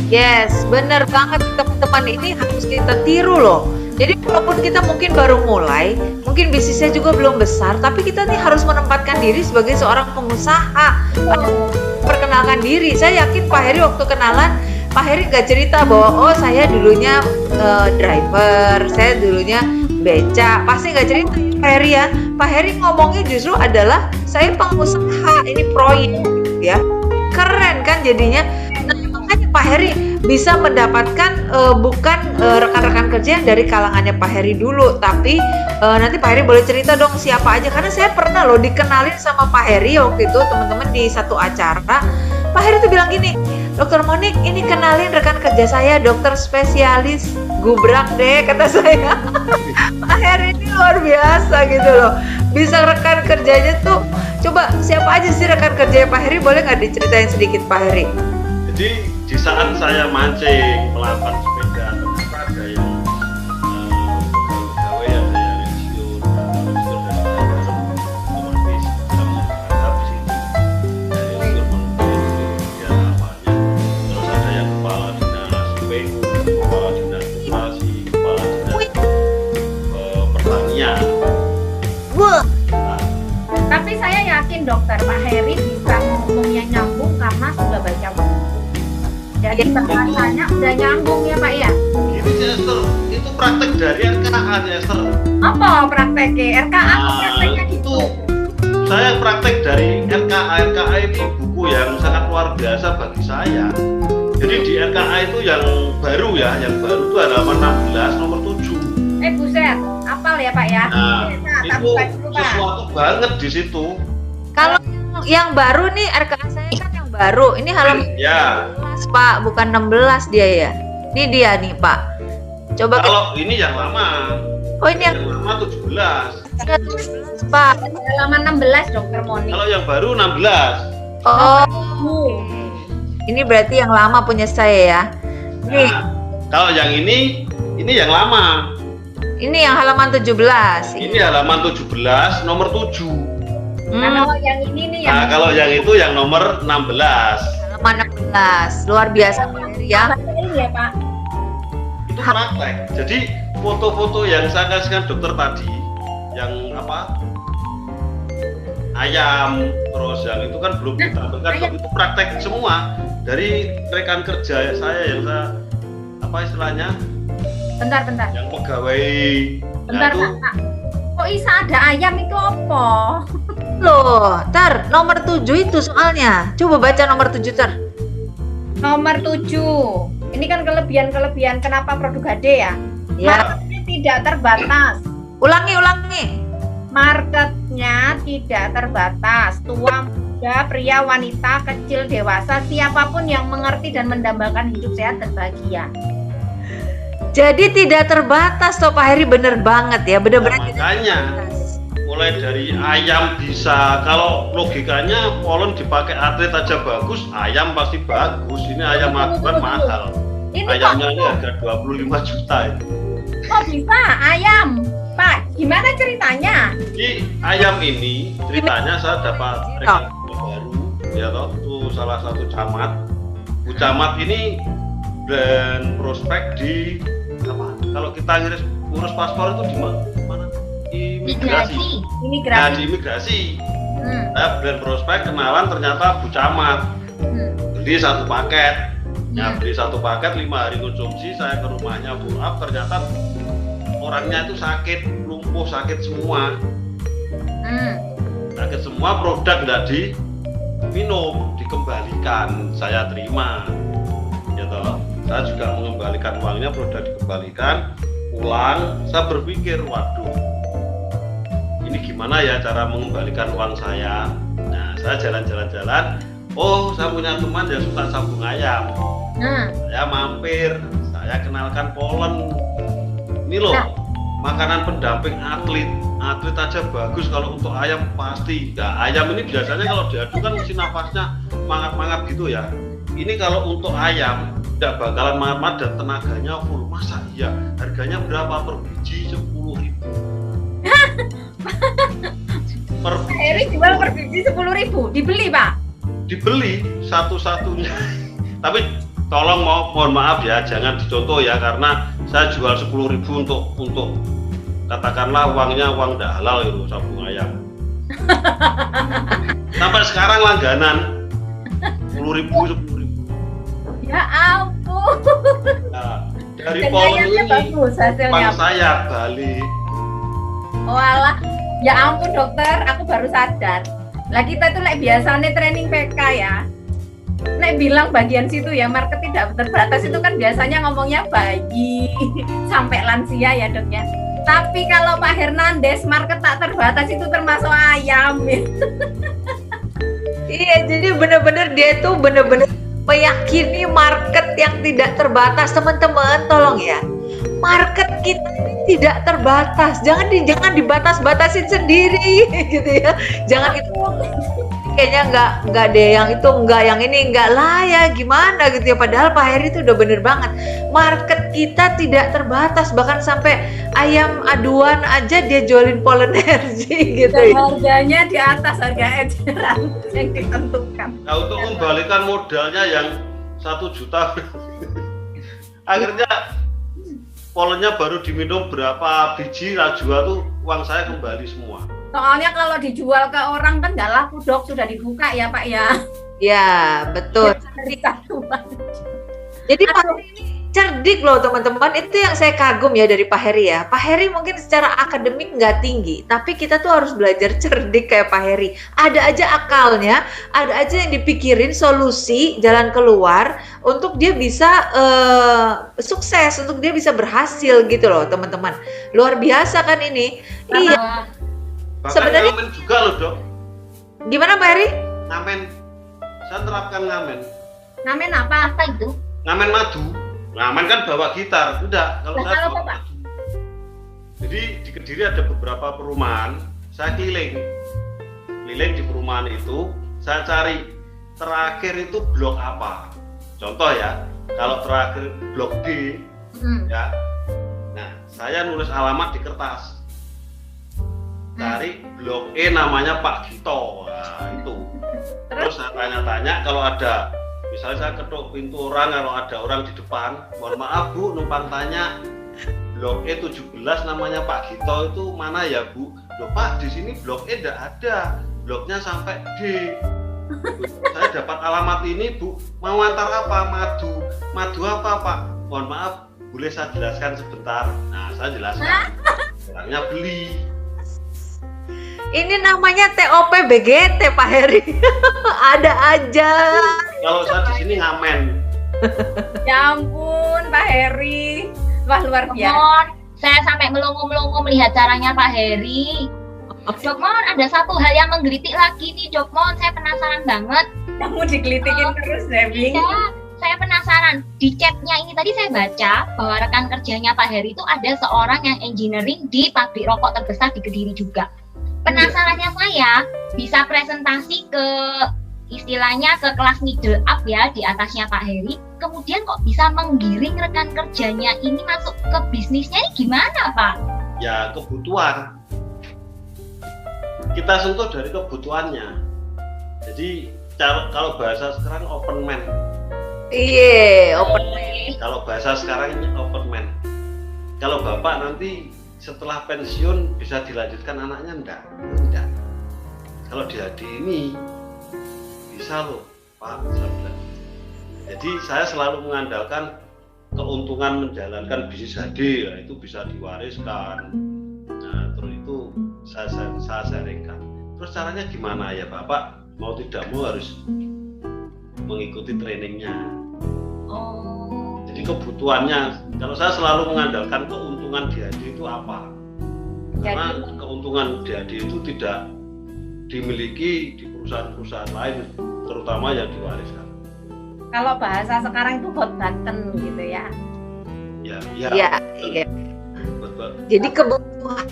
Yes, bener banget teman-teman, ini harus kita tiru loh. Jadi walaupun kita mungkin baru mulai, mungkin bisnisnya juga belum besar, tapi kita nih harus menempatkan diri sebagai seorang pengusaha. Perkenalkan diri. Saya yakin Pak Heri waktu kenalan, Pak Heri nggak cerita bahwa oh saya dulunya driver, saya dulunya beca. Pasti nggak cerita Pak Heri ya. Pak Heri ngomongnya justru adalah saya pengusaha, ini proyek ya. Keren kan jadinya. Nah, makanya Pak Heri bisa mendapatkan bukan rekan-rekan kerja yang dari kalangannya Pak Heri dulu, tapi nanti Pak Heri boleh cerita dong siapa aja, karena saya pernah loh dikenalin sama Pak Heri waktu itu teman-teman di satu acara. Pak Heri tuh bilang gini, Dokter Monik ini kenalin rekan kerja saya, dokter spesialis gubrak deh kata saya. Pak Heri ini luar biasa gitu loh, bisa rekan kerjanya tuh. Coba siapa aja sih rekan kerjanya Pak Heri, boleh nggak diceritain sedikit Pak Heri? Jadi di saat saya mancing melakukan sepeda, ternyata ada yang pegawai, ada yang pensiun dari daerah, otomatis kita menghadap di situ dari unsur manusia dia namanya. Terus ada yang kepala dinas PU, kepala dinas koperasi, kepala dinas pertanian. Wah, Tapi saya yakin dokter Pak Heri bisa ngomongnya nyambung karena sudah baca buku. Jadi bahasanya udah nyambung ya Pak ya. Gini Chester, itu praktek dari RKA Chester. Apa prakteknya? RKA Nah, prakteknya gitu. Saya praktek dari RKA. RKA ini buku yang sangat luar biasa bagi saya. Jadi di RKA itu yang baru ya, yang baru itu halaman 16 nomor 7. Buset, apal ya Pak ya. Nah, tak itu buka dulu, Pak. sesuatu banget di situ. kalau yang baru nih RKA saya kan yang baru, ini halaman Ya, 16 Pak, bukan 16 dia ya. Ini dia nih Pak. Coba kalau ini yang lama, oh ini yang yang lama 17. 16 Pak. Halaman 16 dokter Monik. Kalau yang baru 16. Oh, ini berarti yang lama punya saya ya. Nih, Nah, kalau yang ini yang lama. ini yang halaman 17. Ini halaman 17 nomor 7. Nah, kalau yang ini nih yang Nah, kalau yang itu yang nomor 16. Halaman 16. Luar biasa Pak Heri ya. ini ya Pak. Itu praktek. Jadi foto-foto yang saya kasihkan dokter tadi, yang apa? Ayam, terus yang itu kan belum ditampilkan, tapi itu praktek semua dari rekan kerja saya yang saya apa istilahnya, Bentar. yang pegawai. Bentar Nah, itu Pak. Kok bisa ada ayam itu apa? Loh, Tar, nomor 7 itu soalnya. Coba baca nomor 7 Tar. Nomor 7. Ini kan kelebihan kenapa produk HD ya? Ya, Marketnya tidak terbatas. ulangi. Marketnya tidak terbatas. Tua, muda, pria, wanita, kecil, dewasa, siapapun yang mengerti dan mendambakan hidup sehat dan bahagia. Jadi tidak terbatas toh Pak Heri, bener banget ya, bener-bener Nah, tidak makanya terbatas. mulai dari ayam bisa, kalau logikanya polen dipakai atlet aja bagus, ayam pasti bagus. Ini ayam aduan mahal. Ini Ayamnya ini kok, harga 25 juta itu. kok bisa ayam? Pak, gimana ceritanya? Di ayam ini ceritanya saya dapat rekan baru, ya toh, itu salah satu camat. Bu Camat ini dan prospek di apa? Kalau kita ngurus paspor itu di mana? Imigrasi. Nah, Imigrasi. di imigrasi. Hmm. Saya brand prospek kenalan ternyata Bu Camat. Beli satu paket. Ya, beli satu paket 5 hari konsumsi, saya ke rumahnya follow up, ternyata orangnya itu sakit, lumpuh, sakit semua. Sakit semua, produk nggak diminum, dikembalikan, saya terima. Ya toh, saya juga mengembalikan uangnya, produk dikembalikan, pulang, saya berpikir, waduh, ini gimana ya cara mengembalikan uang saya. Nah, saya jalan-jalan, oh saya punya teman yang suka sabung ayam. Saya mampir, saya kenalkan polen. Ini loh, makanan pendamping atlet aja bagus. Kalau untuk ayam pasti. Nah, ayam ini biasanya kalau diadu kan mesin nafasnya mangap-mangap gitu ya. Ini kalau untuk ayam tidak bakalan mangap dan tenaganya full. Masa iya? Harganya berapa per biji? 10.000. Per biji. Eri jual per biji 10.000. Dibeli, Pak? Dibeli satu-satunya. Tapi tolong mohon maaf ya, jangan dicontoh ya, karena saya jual 10.000 untuk katakanlah uangnya uang tidak halal itu sabung ayam. Sampai sekarang langganan 10.000. Ya ampun. Nah, dari Dan polen ayamnya ini bagus hasilnya. uang saya balik. Walah, ya ampun dokter, aku baru sadar. Lah kita tuh biasanya training PK ya. Bilang bagian situ ya, market tidak terbatas itu kan biasanya ngomongnya bayi sampai lansia ya dok ya. Tapi kalau Pak Hernandez, market tak terbatas itu termasuk ayam. Iya, jadi bener-bener dia tuh bener-bener meyakini market yang tidak terbatas. Teman-teman tolong ya, market kita ini tidak terbatas. Jangan dibatas-batasin sendiri gitu ya. Jangan itu kayaknya nggak deh, yang itu nggak, yang ini nggak lah ya, gimana gitu ya. Padahal Pak Heri itu udah bener banget, market kita tidak terbatas, bahkan sampai ayam aduan aja dia jualin polen energi gitu Dan ya. harganya di atas harga eceran yang ditentukan. Nah, untuk membalikan modalnya yang 1 juta akhirnya polennya baru diminum berapa biji, lah jual tuh uang saya kembali semua. Soalnya kalau dijual ke orang kan nggak laku dok, sudah dibuka ya Pak ya. Ya betul. Dari satuan. Jadi Pak Heri ini cerdik loh teman-teman, itu yang saya kagum ya dari Pak Heri ya. Pak Heri mungkin secara akademik nggak tinggi, tapi kita tuh harus belajar cerdik kayak Pak Heri. Ada aja akalnya, ada aja yang dipikirin solusi, jalan keluar untuk dia bisa sukses, untuk dia bisa berhasil gitu loh teman-teman. Luar biasa kan ini. Iya. Bahkan Sebenarnya- ngamen juga loh dok, Gimana Pak Heri? ngamen, saya terapkan ngamen. Ngamen apa? Apa itu? Ngamen madu, ngamen kan bawa gitar, enggak, kalau Lah, saya kalau bawa apa, Pak? madu. Jadi di Kediri ada beberapa perumahan, saya keliling di perumahan itu, saya cari terakhir itu blok apa. Contoh ya, kalau terakhir blok D, ya, nah saya nulis alamat di kertas, cari blok E namanya Pak Gito, nah itu. Terus saya tanya-tanya, kalau ada, misalnya saya ketuk pintu orang, kalau ada orang di depan, mohon maaf Bu, numpang tanya, blok E 17 namanya Pak Gito itu mana ya Bu? Loh Pak, di sini blok E enggak ada, bloknya sampai D. Saya dapat alamat ini Bu, mau antar apa? Madu apa Pak? Mohon maaf, boleh saya jelaskan sebentar? Nah, saya jelaskan. Orangnya beli. Ini namanya TOP BGT Pak Heri. Ada aja. Kalau saya di sini ngamen. Ya ampun Pak Heri. Wah, luar biasa. Dokmon, saya sampai melongo-melongo melihat caranya Pak Heri. Dokmon, ada satu hal yang menggelitik lagi nih Dokmon, saya penasaran banget. Kamu digelitikin terus, Bing. Iya, saya penasaran. Di chatnya ini tadi saya baca bahwa rekan kerjanya Pak Heri itu ada seorang yang engineering di pabrik rokok terbesar di Kediri juga. Penasarannya saya bisa presentasi ke istilahnya ke kelas middle up ya di atasnya Pak Heri. Kemudian kok bisa menggiring rekan kerjanya ini masuk ke bisnisnya ini gimana Pak? Ya kebutuhan. Kita sentuh dari kebutuhannya. Jadi kalau bahasa sekarang open man. Iya, open. Kalau bahasa sekarang ini open man. Kalau bapak nanti setelah pensiun bisa dilanjutkan anaknya enggak. Kalau di HD ini bisa loh Pak, saya bilang. Jadi saya selalu mengandalkan keuntungan menjalankan bisnis HD, ya, itu bisa diwariskan. Nah, terus itu saya sharingkan. Terus caranya gimana ya Bapak? Mau tidak mau harus mengikuti trainingnya. Oh. Jadi kebutuhannya, kalau saya selalu mengandalkan keuntungan di HD itu apa? Karena keuntungan di HD itu tidak dimiliki di perusahaan-perusahaan lain, terutama yang diwariskan. Kalau bahasa sekarang itu hot button gitu ya. Iya. Jadi kebutuhan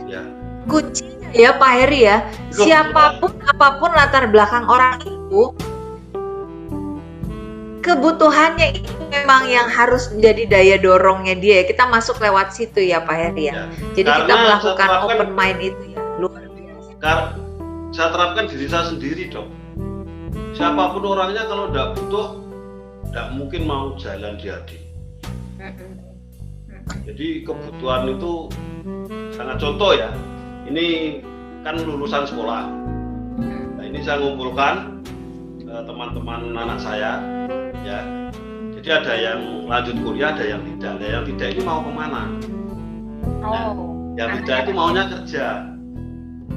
Ya. kuncinya ya Pak Heri ya. Siapapun apapun latar belakang orang itu, kebutuhannya itu memang yang harus menjadi daya dorongnya dia. Kita masuk lewat situ ya Pak Heri ya. Jadi kita Karena melakukan saya terapkan- open mind itu ya. Luar biasa. Saya terapkan diri saya sendiri dong. Siapapun orangnya kalau tidak butuh, tidak mungkin mau jalan di HD. Jadi kebutuhan itu sangat contoh ya. Ini kan lulusan sekolah. Nah, ini saya ngumpulkan teman-teman anak saya, ya. Jadi ada yang lanjut kuliah, ada yang tidak. Nah, yang tidak ini mau kemana? Yang tidak itu maunya kerja.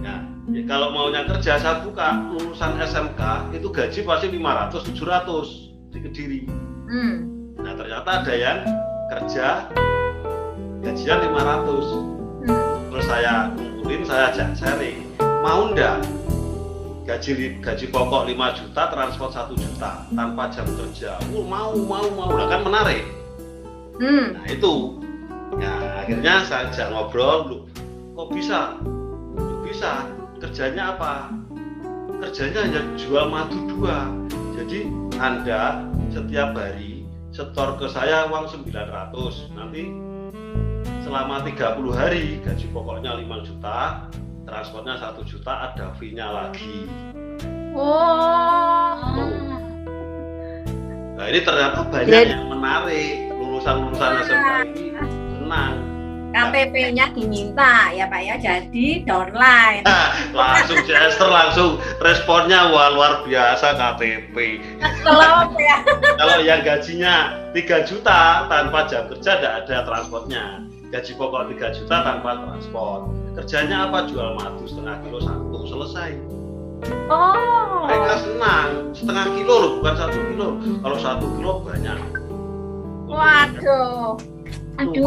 Nah, ya kalau maunya kerja saya buka lulusan SMK itu gaji pasti 500-700 di Kediri. Nah ternyata ada yang kerja gajian 500. Terus saya kumpulin, saya ajak sharing. Mau ndak gaji pokok 5 juta, transport 1 juta tanpa jam kerja? Mau. Nah, kan menarik. Nah itu. Nah akhirnya saya ajak ngobrol, kok bisa? Bisa. Kerjanya apa? Kerjanya hanya jual madu 2. Jadi Anda setiap hari setor ke saya uang 900. Nanti selama 30 hari gaji pokoknya 5 juta, transportnya 1 juta, ada fee-nya lagi. Nah ini ternyata banyak yang menarik. Lulusan-lulusan SMK ini senang. KTP-nya diminta ya Pak ya, jadi downline. Langsung Chester langsung responnya wah luar biasa KTP. Kalau yang gajinya 3 juta tanpa jam kerja tidak ada transportnya. Gaji pokok 3 juta tanpa transport. Kerjanya apa? Jual madu setengah kilo 1, selesai. Mereka senang, setengah kilo loh, bukan 1 kilo. Kalau 1 kilo banyak. Waduh. Aduh,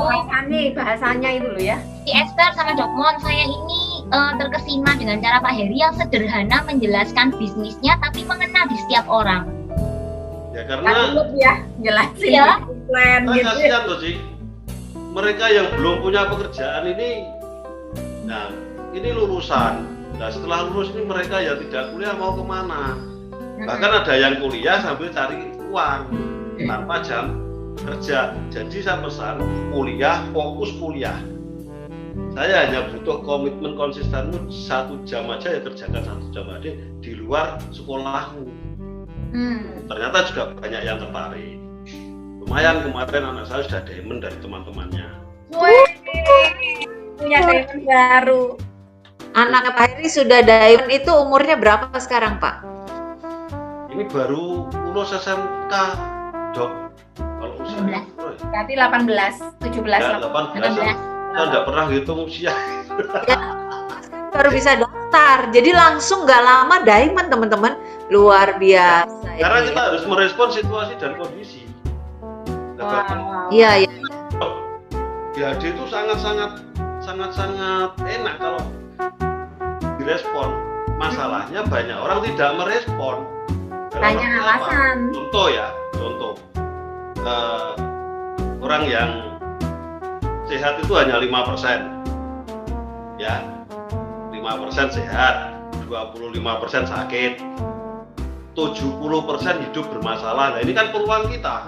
bahasanya itu loh ya. si Esther sama Dokmon, saya ini terkesima dengan cara Pak Heri yang sederhana menjelaskan bisnisnya tapi mengena di setiap orang. Ya karena Jelasin Ya. plan gitu. kasihan loh sih. Mereka yang belum punya pekerjaan ini, nah ini lulusan. Nah setelah lulus ini mereka yang tidak kuliah mau kemana? Bahkan ada yang kuliah sambil cari uang tanpa jam kerja. Jadi saya pesan kuliah, fokus kuliah. Saya hanya butuh komitmen konsistenmu 1 jam aja ya, kerjakan 1 jam aja di luar sekolahmu. Ternyata juga banyak yang tertarik. Lumayan kemarin anak saya sudah diamond dari teman-temannya. Punya diamond baru. Anak Pak Heri sudah diamond itu umurnya berapa sekarang Pak? Ini baru lulus SMK, Dok. Kalau usia 18. Berarti 18, 17. ya, 18. Saya tidak pernah hitung usia. Baru bisa daftar. Jadi langsung nggak lama diamond teman-teman. Luar biasa. Karena ini. kita harus merespon situasi dan kondisi. Wow. Iya. BHD itu sangat enak kalau direspon. Masalahnya banyak orang tidak merespon. Banyak alasan. Contoh orang yang sehat itu hanya 5%, ya 5% sehat, 25% sakit, 70% hidup bermasalah. Nah ini kan peluang kita.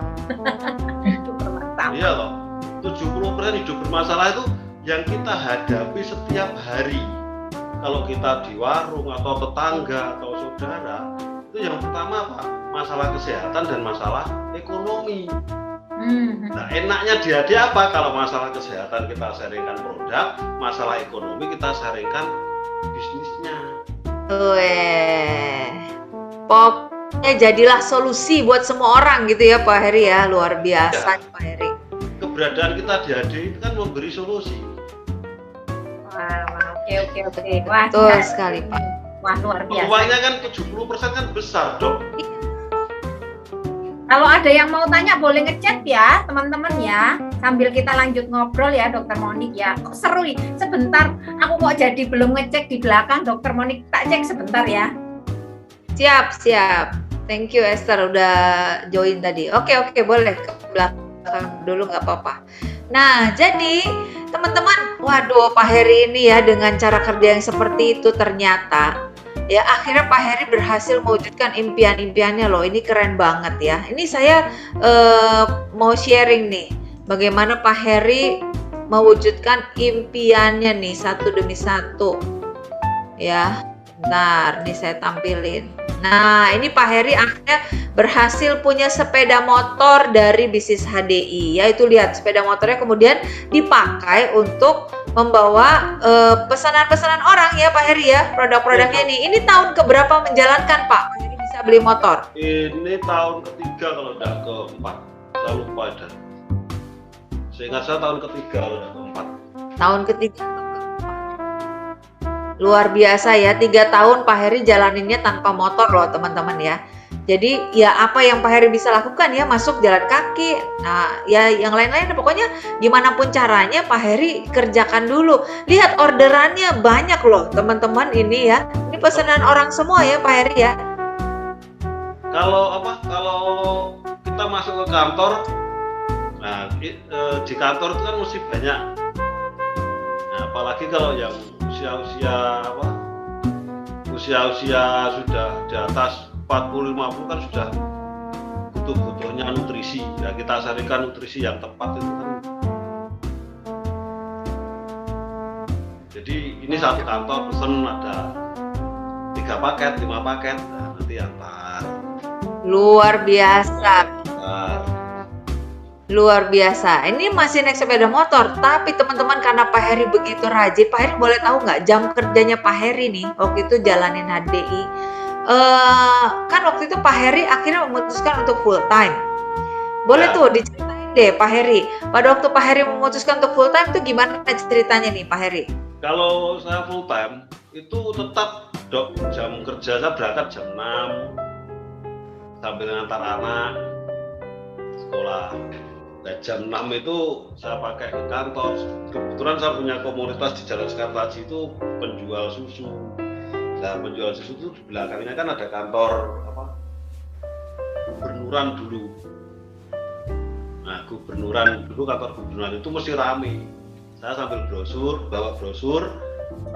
Itu bermasalah. Iya loh, 70% hidup bermasalah itu yang kita hadapi setiap hari. Kalau kita di warung atau tetangga atau saudara, itu yang pertama apa? Masalah kesehatan dan masalah ekonomi. Nah enaknya dia apa? Kalau masalah kesehatan kita sharingkan produk, masalah ekonomi kita sharingkan bisnisnya. Pokoknya jadilah solusi buat semua orang gitu ya Pak Heri ya, luar biasa Pak Heri. Keberadaan kita di HD itu kan memberi solusi. Wah, oke. Wah, Betul sekali Pak. Wah, luar biasa. Peluangnya kan 70% kan besar dok. Kalau ada yang mau tanya boleh ngechat ya teman-teman ya. Sambil kita lanjut ngobrol ya Dokter Monik ya. Kok seru nih. Sebentar, aku kok jadi belum ngecek di belakang Dokter Monik. Tak cek sebentar ya. Siap. Thank you Esther udah join tadi. Oke, boleh ke belakang dulu nggak apa-apa. Nah, jadi teman-teman, waduh Pak Heri ini ya dengan cara kerja yang seperti itu ternyata ya akhirnya Pak Heri berhasil mewujudkan impian-impiannya loh. Ini keren banget ya. Ini saya mau sharing nih bagaimana Pak Heri mewujudkan impiannya nih satu demi satu. Ya, bentar nih saya tampilin. Nah, ini Pak Heri akhirnya berhasil punya sepeda motor dari bisnis HDI. Ya, itu lihat sepeda motornya kemudian dipakai untuk membawa pesanan-pesanan orang ya Pak Heri ya, produk-produknya nih. Ini tahun keberapa menjalankan Pak Heri bisa beli motor? Ini tahun ketiga kalau tidak keempat. Saya lupa dan seingat saya tahun ketiga kalau tidak keempat. Tahun ketiga. Luar biasa ya, 3 tahun Pak Heri jalaninnya tanpa motor loh teman-teman ya. Jadi ya apa yang Pak Heri bisa lakukan ya, masuk jalan kaki. Nah ya yang lain-lain pokoknya gimana pun caranya Pak Heri kerjakan dulu. Lihat orderannya banyak loh teman-teman ini ya. Ini pesanan orang semua ya Pak Heri ya. Kalau kita masuk ke kantor, nah di kantor itu kan mesti banyak. Nah, apalagi kalau yang usia sudah di atas 40-50 kan sudah butuhnya nutrisi. Ya kita carikan nutrisi yang tepat itu kan. Jadi ini satu kantor pesen ada 3 paket, 5 paket, nah, nanti antar. Luar biasa. Ini masih naik sepeda motor, tapi teman-teman karena Pak Heri begitu rajin, Pak Heri boleh tahu nggak jam kerjanya Pak Heri nih waktu itu jalanin HDI? Kan waktu itu Pak Heri akhirnya memutuskan untuk full time. Boleh tuh diceritain deh Pak Heri. Pada waktu Pak Heri memutuskan untuk full time itu gimana ceritanya nih Pak Heri? Kalau saya full time itu tetap dok, jam kerja saya berangkat jam 6 sambil ngantar anak sekolah. Nah, jam 6 itu saya pakai ke kantor. Kebetulan saya punya komunitas di Jalan Sekartaji itu penjual susu. Nah, penjual susu itu di belakangnya kan ada kantor gubernuran dulu. Nah, kantor gubernuran itu mesti rame. Saya sambil bawa brosur,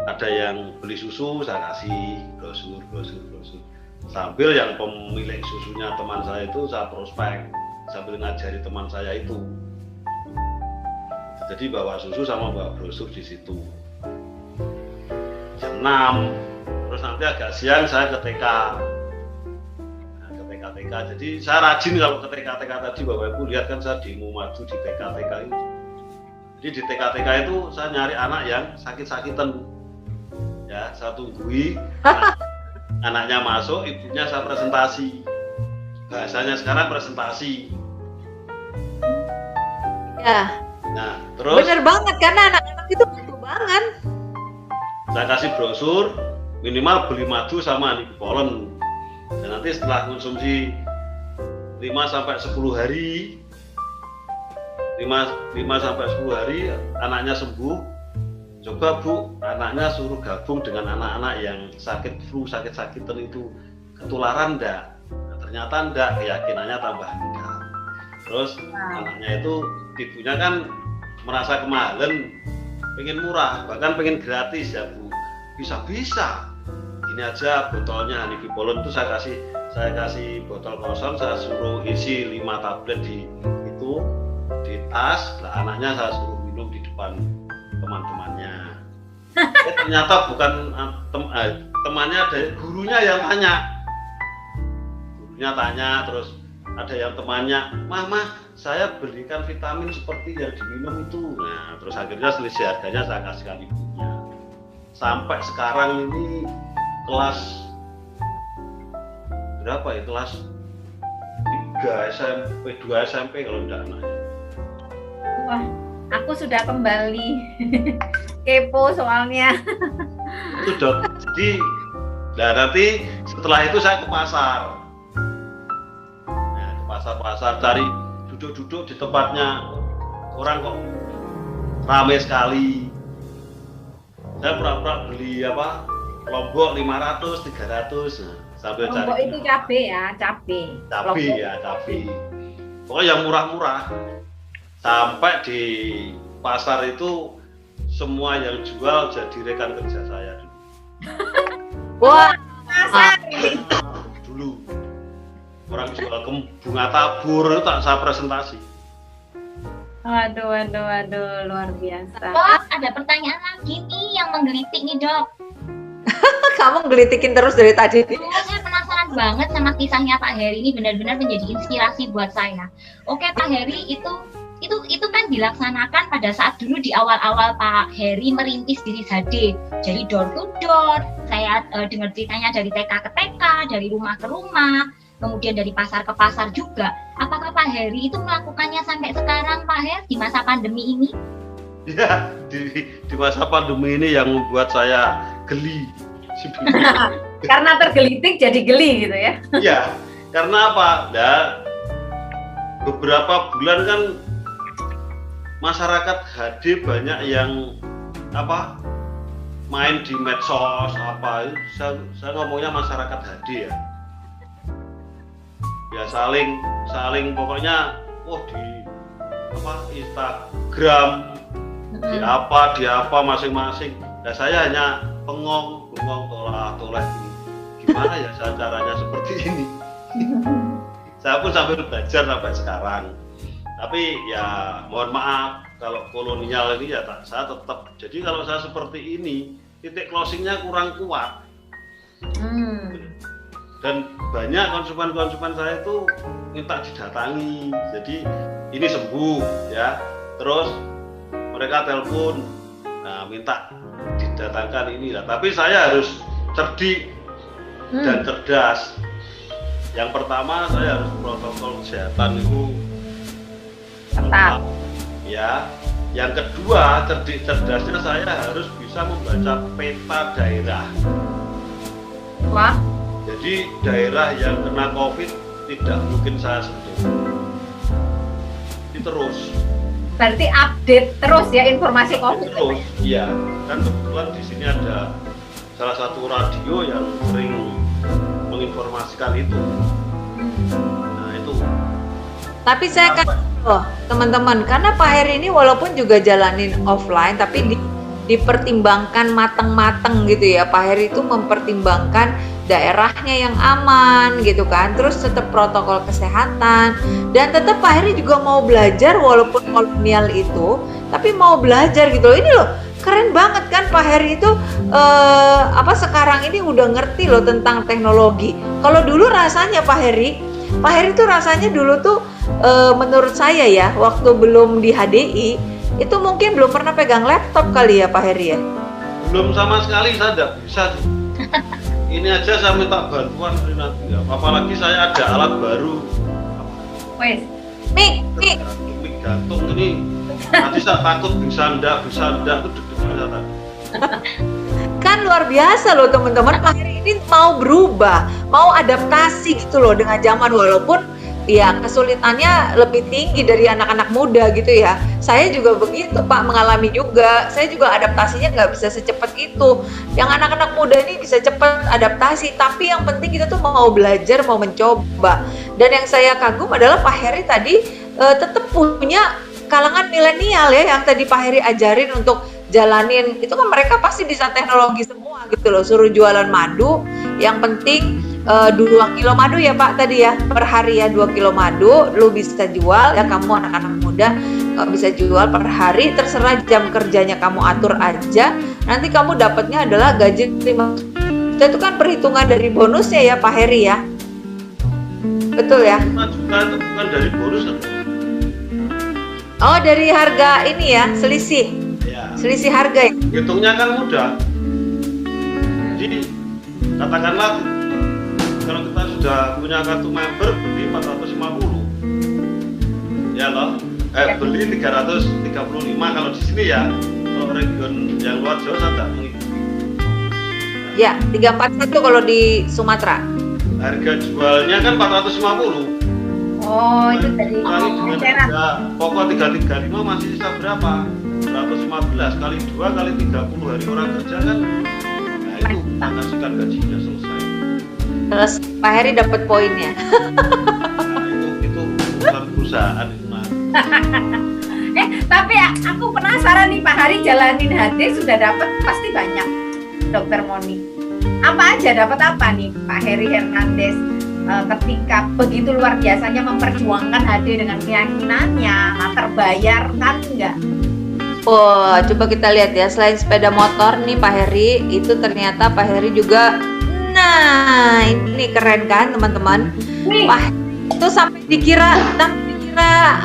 ada yang beli susu saya kasih brosur. Sambil yang pemilik susunya teman saya itu saya prospek. Sambil ngajari teman saya itu, jadi bawa susu sama bawa brosur di situ. Jam 6, terus nanti agak siang saya ke TK. Nah, ke TK. Jadi saya rajin kalau ke TK tadi, Bapak Ibu lihat kan saya demo maju di TK itu. Jadi di TK itu saya nyari anak yang sakit-sakitan. Ya, saya tunggui anaknya masuk, ibunya saya presentasi. Bahasanya sekarang presentasi. Ya. Nah, terus bener banget karena anak-anak itu butuh banget. Saya kasih brosur, minimal beli madu sama Nicopolen. Dan nanti setelah konsumsi 5-10 hari 5 sampai 10 hari anaknya sembuh. Coba Bu, anaknya suruh gabung dengan anak-anak yang sakit flu, sakit-sakitan itu ketularan enggak? Nah, ternyata enggak, keyakinannya tambah enggak. Terus anaknya itu ibunya kan merasa kemahalan, pengen murah, bahkan pengen gratis ya Bu. Bisa-bisa. Ini aja botolnya Hanifipolon itu saya kasih botol kosong, saya suruh isi 5 tablet di tas, lah anaknya saya suruh minum di depan teman-temannya. Ternyata bukan temannya, dari gurunya yang tanya. Gurunya tanya, terus ada yang temannya, Mama, saya berikan vitamin seperti yang diminum itu. Nah, terus akhirnya selisih harganya saya kasihkan ibunya. Sampai sekarang ini kelas berapa ya? Kelas 3 SMP, 2 SMP kalau enggak anaknya. Wah, aku sudah kembali kepo soalnya. Itu Dok. Jadi, nah nanti setelah itu saya ke pasar. Nah, ke pasar cari duduk-duduk di tempatnya orang kok ramai sekali. Saya pura-pura beli lombok 500, 300. Nah, sambil Lombok cari. itu cabe ya, cabe. Cabe. Pokoknya yang murah-murah. Sampai di pasar itu semua yang jual jadi rekan kerja saya dulu. Wah, Pasar ini. Dulu orang jual bunga tabur itu tak saya presentasi. Waduh, luar biasa. Dok, ada pertanyaan lagi nih yang menggelitik nih Dok. kamu gelitikin terus dari tadi. Saya penasaran banget sama kisahnya Pak Heri, ini benar-benar menjadi inspirasi buat saya. Oke Pak Heri, itu kan dilaksanakan pada saat dulu di awal-awal Pak Heri merintis diri Zade. Jadi door to door, saya dengar ceritanya dari TK ke TK, dari rumah ke rumah, kemudian dari pasar ke pasar juga. Apakah Pak Heri itu melakukannya sampai sekarang Pak Heri di masa pandemi ini? Ya, di masa pandemi ini yang membuat saya geli. Karena tergelitik jadi geli gitu ya. Iya, karena apa? Nah, beberapa bulan kan masyarakat HD banyak yang main di medsos saya ngomongnya masyarakat HD ya. Ya saling pokoknya di Instagram di apa masing-masing. Nah, saya hanya bengong toleh gimana ya caranya seperti ini. Saya pun sampai belajar sampai sekarang. Tapi ya mohon maaf kalau kolonial ini ya saya tetap. Jadi kalau saya seperti ini titik closingnya kurang kuat. Dan banyak konsumen saya itu minta didatangi. Jadi ini sembuh ya. Terus mereka telepon, nah minta didatangkan ini lah. Tapi saya harus cerdik dan cerdas. Yang pertama saya harus protokol kesehatan itu Ketat. Ya. Yang kedua, cerdasnya saya harus bisa membaca peta daerah. Wah, Jadi daerah yang kena COVID tidak mungkin saya sentuh. Ini terus. berarti update terus ya informasi COVID. Terus, iya. Kan kebetulan di sini ada salah satu radio yang sering menginformasikan itu. Nah itu. Tapi saya kan teman-teman, karena Pak Heri ini walaupun juga jalanin offline, tapi dipertimbangkan matang-matang gitu ya. Pak Heri itu mempertimbangkan daerahnya yang aman gitu kan, terus tetap protokol kesehatan, dan tetap Pak Heri juga mau belajar walaupun kolonial itu, tapi mau belajar gitu loh. Ini loh keren banget kan Pak Heri itu sekarang ini udah ngerti loh tentang teknologi. Kalau dulu rasanya Pak Heri tuh rasanya dulu tuh menurut saya ya, waktu belum di HDI itu mungkin belum pernah pegang laptop kali ya Pak Heri ya? Belum sama sekali, saya tidak bisa sih. Ini aja saya minta bantuan nanti ya. Apalagi saya ada alat baru. Wes, Mik. Mik gantung ini. Nanti saya takut bisa ndak itu deg-degan saya tadi. Kan luar biasa loh teman-teman, Pak Heri ini mau berubah, mau adaptasi gitu loh dengan zaman, walaupun ya kesulitannya lebih tinggi dari anak-anak muda gitu ya. Saya juga begitu Pak, mengalami juga. Saya juga adaptasinya nggak bisa secepat itu. Yang anak-anak muda ini bisa cepat adaptasi, tapi yang penting kita tuh mau belajar, mau mencoba. Dan yang saya kagum adalah Pak Heri tadi tetap punya kalangan milenial ya, yang tadi Pak Heri ajarin untuk jalanin. Itu kan mereka pasti bisa teknologi semua gitu loh. Suruh jualan madu, yang penting 2 kilo madu ya Pak tadi ya per hari ya, 2 kilo madu lu bisa jual ya, kamu anak-anak muda bisa jual per hari, terserah jam kerjanya kamu atur aja, nanti kamu dapatnya adalah gaji 5 juta. Itu kan perhitungan dari bonusnya ya Pak Heri ya, betul ya? 5 juta itu bukan dari bonus kan? Oh dari harga ini ya, selisih Ya, selisih harga ya? hitungnya kan mudah. Jadi katakanlah kalau kita sudah punya kartu member beli 450 ya loh, beli 335 kalau di sini ya. Kalau region yang luar Jawa saya tidak mengikuti Ya 341 kalau di Sumatera. harga jualnya kan 450. Oh, itu tadi. Kali dengan Eceran. harga pokok 335 masih sisa berapa? 115 kali 2 kali 30 hari orang kerja kan, nah itu kita kasihkan gajinya selesai. Terus Pak Heri dapat poinnya. Nah itu urusan perusahaan itu nah. Tapi aku penasaran nih, Pak Hari jalanin HD sudah dapat pasti banyak, Dokter Moni. Apa aja dapat apa nih Pak Heri Hernandez ketika begitu luar biasanya memperjuangkan HD dengan keyakinannya, terbayarkan nggak? Oh, coba kita lihat ya, selain sepeda motor nih Pak Heri, itu ternyata Pak Heri juga, nah ini keren kan teman-teman. Nih, Pak Heri itu sampai dikira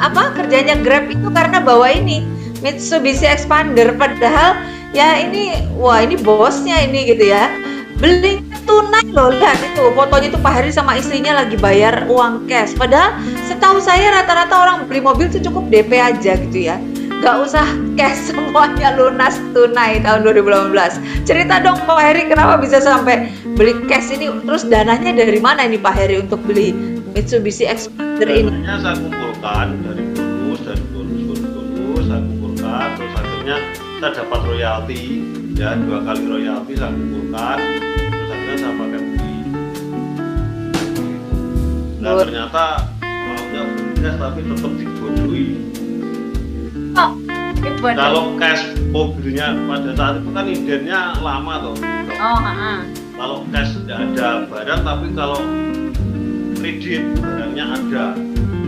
apa kerjanya Grab itu karena bawa ini Mitsubishi Expander, padahal ya ini wah ini bosnya ini gitu ya, beli tunai loh. Lihat itu fotonya itu Pak Heri sama istrinya lagi bayar uang cash, padahal setahu saya rata-rata orang beli mobil itu cukup DP aja gitu ya, gak usah cash, semuanya lunas tunai tahun 2018. Cerita dong Pak Heri, kenapa bisa sampai beli cash ini, terus dananya dari mana ini Pak Heri untuk beli Mitsubishi Expander ini? Dananya saya kumpulkan dari bonus saya kumpulkan, terus akhirnya saya dapat royalti ya, 2 kali royalti saya kumpulkan, terus akhirnya saya pakai beli. Nah ternyata maunya beli cash tapi tetap dibodohi. Kalau cash mobilnya pada saat itu kan idennya lama toh. Oh, Kalau cash tidak ada barang, tapi kalau kredit barangnya ada.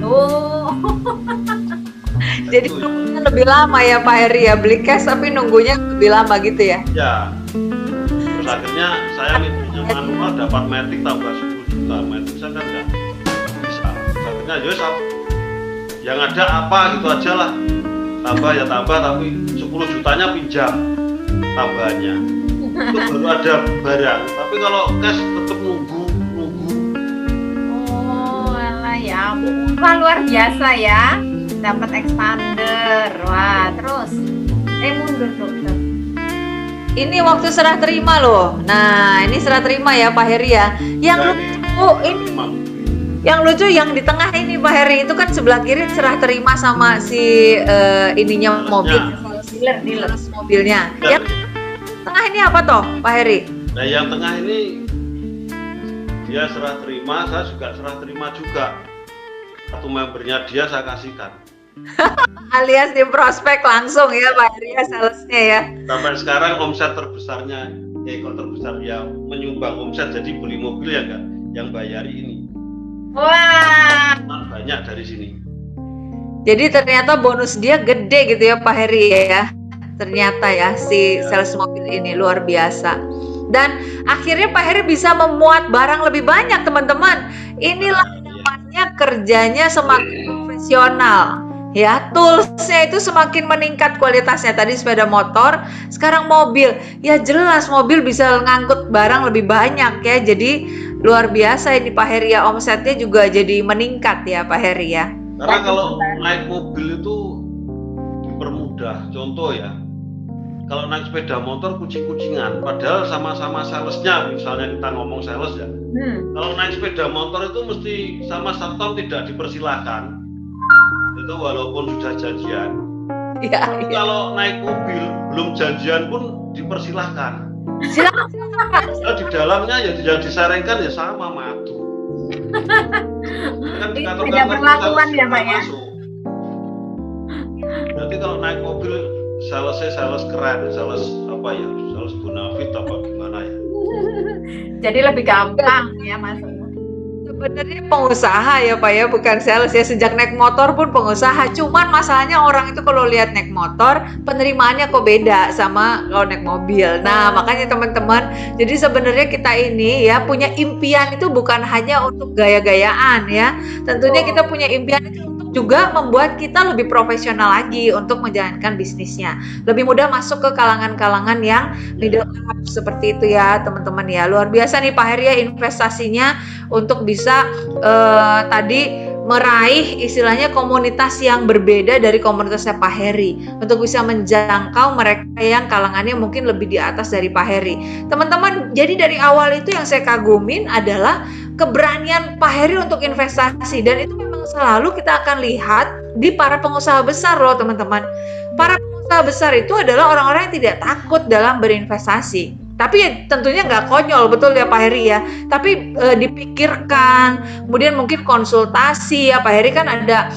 Oh. Jadi nunggunya lebih lama ya Pak Heri ya, beli cash tapi nunggunya lebih lama gitu ya? Ya. Terus akhirnya saya ngitungnya manual, dapat matic tambah 10 juta. Matic saya kan nggak bisa. Terus akhirnya ya yang ada apa gitu aja lah. Tambah ya tambah, tapi 10 jutanya pinjam tambahannya. Itu baru ada barang. Tapi kalau cash tetap nunggu. Oh, alah ya. Wah, luar biasa ya. Dapat expander. Wah, terus mundur dokter. Ini waktu serah terima loh. Nah, ini serah terima ya Pak Heri ya. Yang lucu yang di tengah ini Pak Heri, itu kan sebelah kiri serah terima sama si ininya mobil, dealer mobilnya. Ya. Yang tengah ini apa toh Pak Heri? Nah yang tengah ini dia serah terima, saya juga serah terima juga. Satu membernya dia saya kasihkan. Alias di prospek langsung ya Pak Heri ya, salesnya ya. Sampai sekarang omset terbesarnya, kok terbesar yang menyumbang omset jadi beli mobil ya enggak, yang bayari ini. Wah. Banyak dari sini. Jadi ternyata bonus dia gede gitu ya Pak Heri ya. Ternyata ya si sales mobil ini luar biasa. Dan akhirnya Pak Heri bisa memuat barang lebih banyak teman-teman. Inilah namanya kerjanya semakin profesional. Ya, toolsnya itu semakin meningkat kualitasnya. Tadi sepeda motor, sekarang mobil. Ya jelas mobil bisa ngangkut barang lebih banyak ya. Jadi luar biasa ini Pak Heri ya, omsetnya juga jadi meningkat ya Pak Heri ya. Karena kalau naik mobil itu dipermudah. Contoh ya, kalau naik sepeda motor kucing-kucingan, padahal sama-sama salesnya, misalnya kita ngomong sales ya. Kalau naik sepeda motor itu mesti sama satpam tidak dipersilahkan. Itu walaupun sudah janjian. Iya. Kalau naik mobil belum janjian pun dipersilahkan. Silakan. Kalau di dalamnya ya yang disarankan ya sama madu. Kan Beda perlakuan ya Pak ya. Berarti kalau naik mobil sales keren, sales apa ya, sales Bonafit apa gimana ya? Jadi lebih gampang ya Mas. Sebenarnya pengusaha ya Pak ya, bukan sales ya. Sejak naik motor pun pengusaha. Cuman masalahnya orang itu kalau lihat naik motor, penerimaannya kok beda sama kalau naik mobil. Nah, makanya teman-teman, jadi sebenarnya kita ini ya punya impian itu bukan hanya untuk gaya-gayaan ya. Tentunya kita punya impian itu untuk juga membuat kita lebih profesional lagi untuk menjalankan bisnisnya. Lebih mudah masuk ke kalangan-kalangan yang middle up seperti itu ya teman-teman ya. Luar biasa nih Pak Heri ya investasinya untuk bisa tadi meraih istilahnya komunitas yang berbeda dari komunitasnya Pak Heri untuk bisa menjangkau mereka yang kalangannya mungkin lebih di atas dari Pak Heri. Teman-teman, jadi dari awal itu yang saya kagumin adalah keberanian Pak Heri untuk investasi, dan itu memang selalu kita akan lihat di para pengusaha besar loh teman-teman. Para pengusaha besar itu adalah orang-orang yang tidak takut dalam berinvestasi. Tapi ya, tentunya nggak konyol, betul ya Pak Heri ya. Tapi dipikirkan, kemudian mungkin konsultasi ya Pak Heri kan ada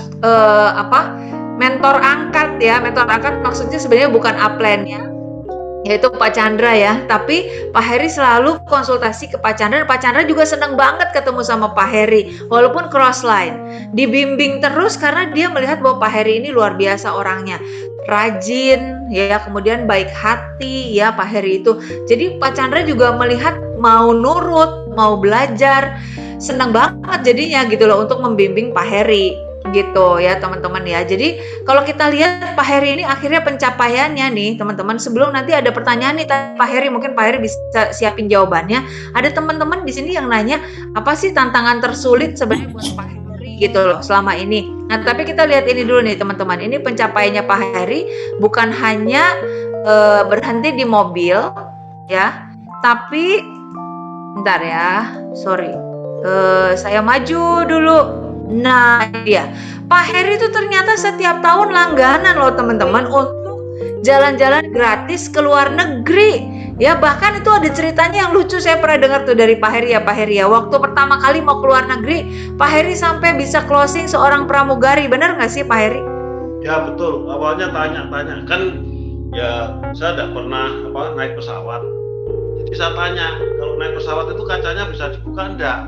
mentor angkat ya. Mentor angkat maksudnya sebenarnya bukan upline-nya, yaitu Pak Chandra ya. Tapi Pak Heri selalu konsultasi ke Pak Chandra. Pak Chandra juga senang banget ketemu sama Pak Heri, walaupun cross line. Dibimbing terus karena dia melihat bahwa Pak Heri ini luar biasa orangnya. Rajin ya, kemudian baik hati ya Pak Heri itu. Jadi Pak Chandra juga melihat mau nurut, mau belajar, senang banget jadinya gitu loh untuk membimbing Pak Heri gitu ya teman-teman ya. Jadi kalau kita lihat Pak Heri ini akhirnya pencapaiannya nih teman-teman, sebelum nanti ada pertanyaan nih Pak Heri, mungkin Pak Heri bisa siapin jawabannya. Ada teman-teman di sini yang nanya apa sih tantangan tersulit sebenarnya buat Pak Heri gitu loh selama ini. Nah tapi kita lihat ini dulu nih teman-teman, ini pencapaiannya Pak Heri bukan hanya berhenti di mobil ya, tapi bentar ya, sorry, saya maju dulu. Nah dia Pak Heri itu ternyata setiap tahun langganan loh teman-teman untuk jalan-jalan gratis ke luar negeri ya. Bahkan itu ada ceritanya yang lucu, saya pernah dengar tuh dari Pak Heri ya. Pak Heri ya, waktu pertama kali mau ke luar negeri Pak Heri sampai bisa closing seorang pramugari, benar nggak sih Pak Heri? Ya betul, awalnya tanya-tanya kan ya, saya tidak pernah naik pesawat. Jadi saya tanya, kalau naik pesawat itu kacanya bisa dibuka enggak?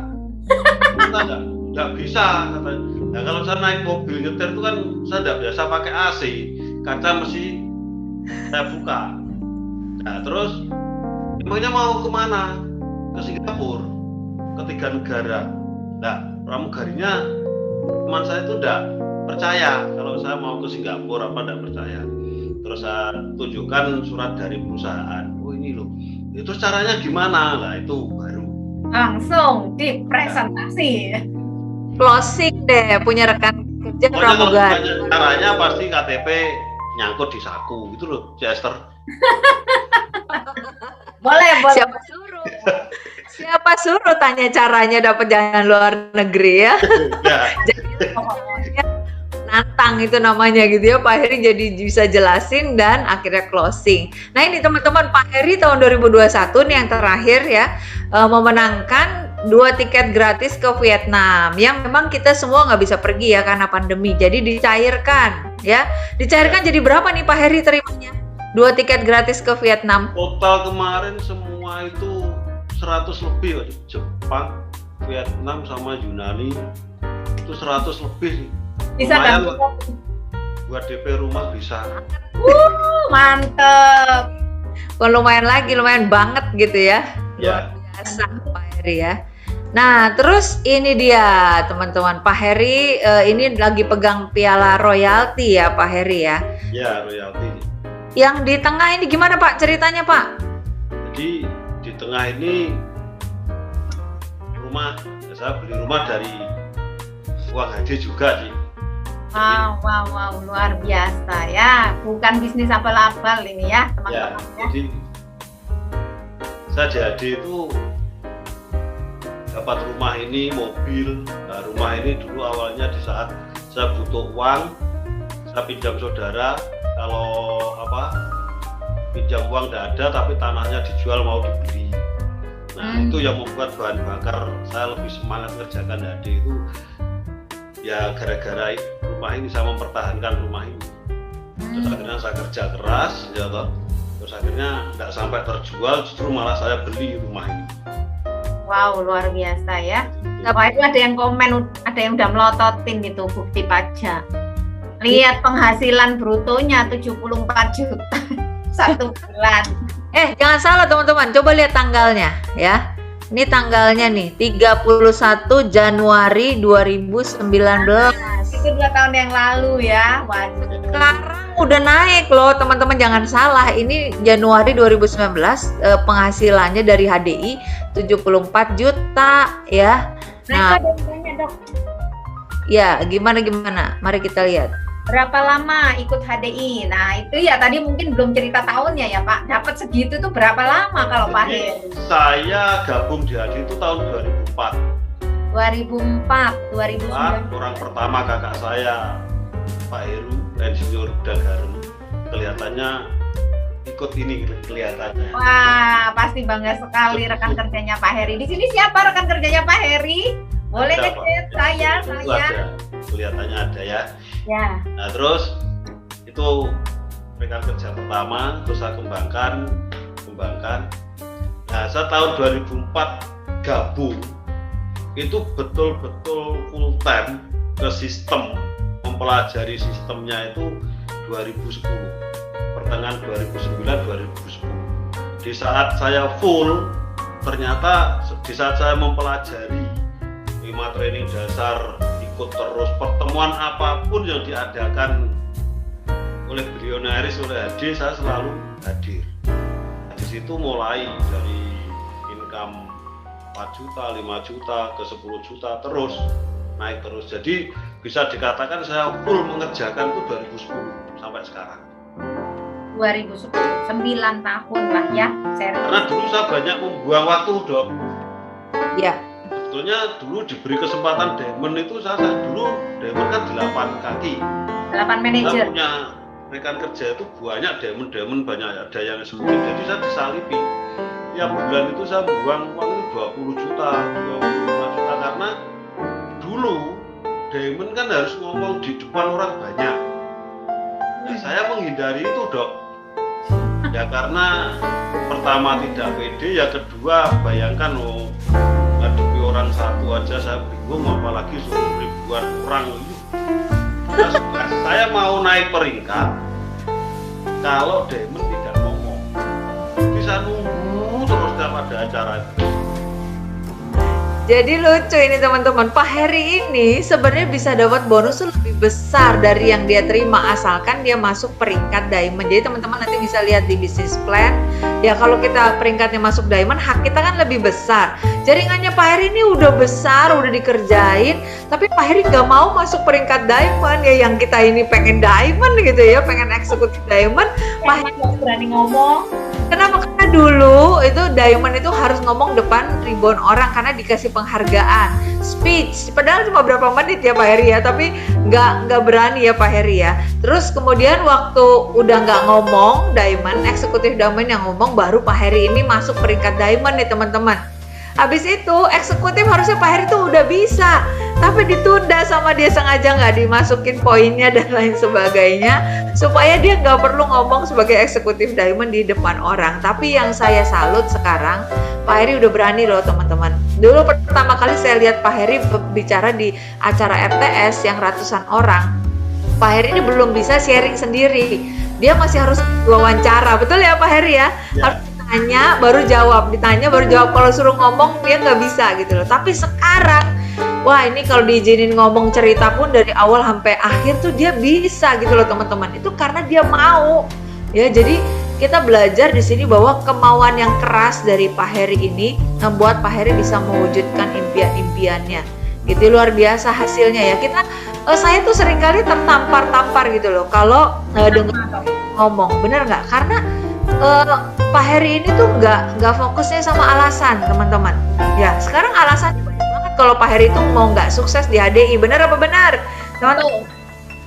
Enggak bisa katanya. Nah kalau saya naik mobil nyetir itu kan saya tidak biasa pakai AC, kaca mesti saya buka. Nah terus emangnya mau kemana? Ke Singapura, ke 3 negara. Nah pramugarinya teman saya itu tidak percaya kalau saya mau ke Singapura, tidak percaya. Terus saya tunjukkan surat dari perusahaan. Oh ini loh. Itu caranya gimana? Lah itu baru Langsung dipresentasi. Closing deh, punya rekan kerja pramugari. Caranya pasti KTP nyangkut di saku gitu loh, Chester. Boleh. Siapa suruh tanya caranya dapat jalan luar negeri ya? Jadi pokoknya nantang itu namanya gitu ya. Pak Heri jadi bisa jelasin dan akhirnya closing. Nah ini teman-teman, Pak Heri tahun 2021 nih yang terakhir ya, memenangkan 2 tiket gratis ke Vietnam yang memang kita semua nggak bisa pergi ya karena pandemi. Jadi dicairkan ya. Dicairkan jadi berapa nih Pak Heri terimanya? 2 tiket gratis ke Vietnam. Total kemarin semua itu 100 lebih, Jepang, Vietnam sama Yunani itu 100 lebih. Bisa kan? Buat DP rumah bisa. Mantep. Bukan lumayan lagi, lumayan banget gitu ya. Ya. Biasa Pak Heri ya. Nah terus ini dia teman-teman, Pak Heri ini lagi pegang piala royalti ya Pak Heri ya. Ya royalti. Yang di tengah ini gimana Pak ceritanya Pak? Jadi di tengah ini rumah, saya beli rumah dari uang haji juga sih. Wow, luar biasa ya. Bukan bisnis abal-abal ini ya, Ya, teman-teman ya. jadi saya jadi itu dapat rumah ini, mobil. Nah, rumah ini dulu awalnya di saat saya butuh uang, saya pinjam saudara. Kalau pinjam uang tidak ada, tapi tanahnya dijual mau dibeli. Nah, itu yang membuat bahan bakar saya lebih semangat mengerjakan HD itu. Ya gara-gara rumah ini saya mempertahankan rumah ini. Terus akhirnya saya kerja keras, ya toh. Terus akhirnya tidak sampai terjual, justru malah saya beli rumah ini. Wow, luar biasa ya. Wah, itu ada yang komen, ada yang udah melototin itu bukti pajak. Lihat penghasilan brutonya 74 juta satu bulan. Jangan salah teman-teman, coba lihat tanggalnya ya. Ini tanggalnya nih, 31 Januari 2019. Itu 2 tahun yang lalu ya. Waduh. Sekarang udah naik loh teman-teman, jangan salah. Ini Januari 2019, penghasilannya dari HDI 74 juta ya. Nah, itu ada yang tanya, Dok. Ya, gimana? Mari kita lihat. Berapa lama ikut HDI? Nah, itu ya tadi mungkin belum cerita tahunnya ya, Pak. Dapat segitu tuh berapa lama kalau Pak Heru? Saya gabung di HDI itu tahun 2004. 2009. Orang pertama kakak saya, Pak Heru, Insinyur Dagarem, kelihatannya ikut ini kelihatannya. Wah, pasti bangga sekali rekan kerjanya Pak Heri. Di sini siapa rekan kerjanya Pak Heri? Boleh Ada, ngechat Pak. saya. Itu ada, kelihatannya ada ya. Ya. Nah terus itu rekan kerja pertama, terus saya kembangkan. Nah saya tahun 2004 gabung, itu betul-betul full time ke sistem, mempelajari sistemnya itu 2010, pertengahan 2009-2010. Di saat saya full, ternyata di saat saya mempelajari 5 training dasar, ikut terus pertemuan apapun yang diadakan oleh beliau Naris, oleh HD, saya selalu hadir. Di situ mulai dari income 4 juta, 5 juta, ke 10 juta, terus naik terus. Jadi bisa dikatakan saya full mengerjakan itu 2010 sampai sekarang. 2010, 9 tahun lah ya. Karena dulu saya banyak membuang waktu, Dok. Ya. Sebetulnya dulu diberi kesempatan Diamond itu saya dulu Diamond kan 8 kaki. 8 manajer. Saya punya rekan kerja itu banyak Diamond banyak, ada yang eksekutif. Jadi saya disalipi. Tiap bulan itu saya buang uang itu 20 juta, 25 juta karena dulu Diamond kan harus ngomong di depan orang banyak. Nah, saya menghindari itu, Dok. Ya karena pertama tidak pede, ya kedua bayangkan ngadepi orang satu aja saya bingung, apalagi suruh ribuan orang itu. Nah, saya mau naik peringkat kalau Diamond tidak ngomong, bisa nunggu terus setiap ada acara itu. Jadi lucu ini teman-teman, Pak Heri ini sebenarnya bisa dapat bonus lebih besar dari yang dia terima asalkan dia masuk peringkat Diamond. Jadi teman-teman nanti bisa lihat di bisnis plan. Ya kalau kita peringkatnya masuk Diamond, hak kita kan lebih besar. Jaringannya Pak Heri ini udah besar, udah dikerjain, tapi Pak Heri nggak mau masuk peringkat Diamond ya. Yang kita ini pengen Diamond gitu ya, pengen eksekutif Diamond. Pak Heri berani ngomong. kenapa? Karena dulu itu Diamond itu harus ngomong depan ribuan orang karena dikasih penghargaan, speech. Padahal cuma berapa menit ya Pak Heri ya, tapi nggak berani ya Pak Heri ya. Terus kemudian waktu udah nggak ngomong Diamond, eksekutif Diamond yang ngomong, baru Pak Heri ini masuk peringkat Diamond nih teman-teman. Habis itu eksekutif harusnya Pak Heri tuh udah bisa, tapi ditunda sama dia, sengaja nggak dimasukin poinnya dan lain sebagainya supaya dia nggak perlu ngomong sebagai eksekutif Diamond di depan orang. Tapi yang saya salut sekarang, Pak Heri udah berani loh teman-teman. Dulu pertama kali saya lihat Pak Heri bicara di acara RTS yang ratusan orang, Pak Heri ini belum bisa sharing sendiri, dia masih harus wawancara. Betul ya Pak Heri ya? Harus ditanya baru jawab, ditanya baru jawab. Kalau suruh ngomong dia nggak bisa gitu loh. Tapi sekarang, wah ini kalau diizinin ngomong cerita pun dari awal sampai akhir tuh dia bisa gitu loh teman-teman. Itu karena dia mau ya. Jadi kita belajar di sini bahwa kemauan yang keras dari Pak Heri ini membuat Pak Heri bisa mewujudkan impian-impiannya. gitu, luar biasa hasilnya ya. Saya tuh seringkali tertampar-tampar gitu loh kalau dengar ngomong, bener nggak? Karena Pak Heri ini tuh nggak fokusnya sama alasan, teman-teman. Ya, sekarang alasannya banyak banget kalau Pak Heri itu mau nggak sukses di HDI, bener apa benar? Teman-teman,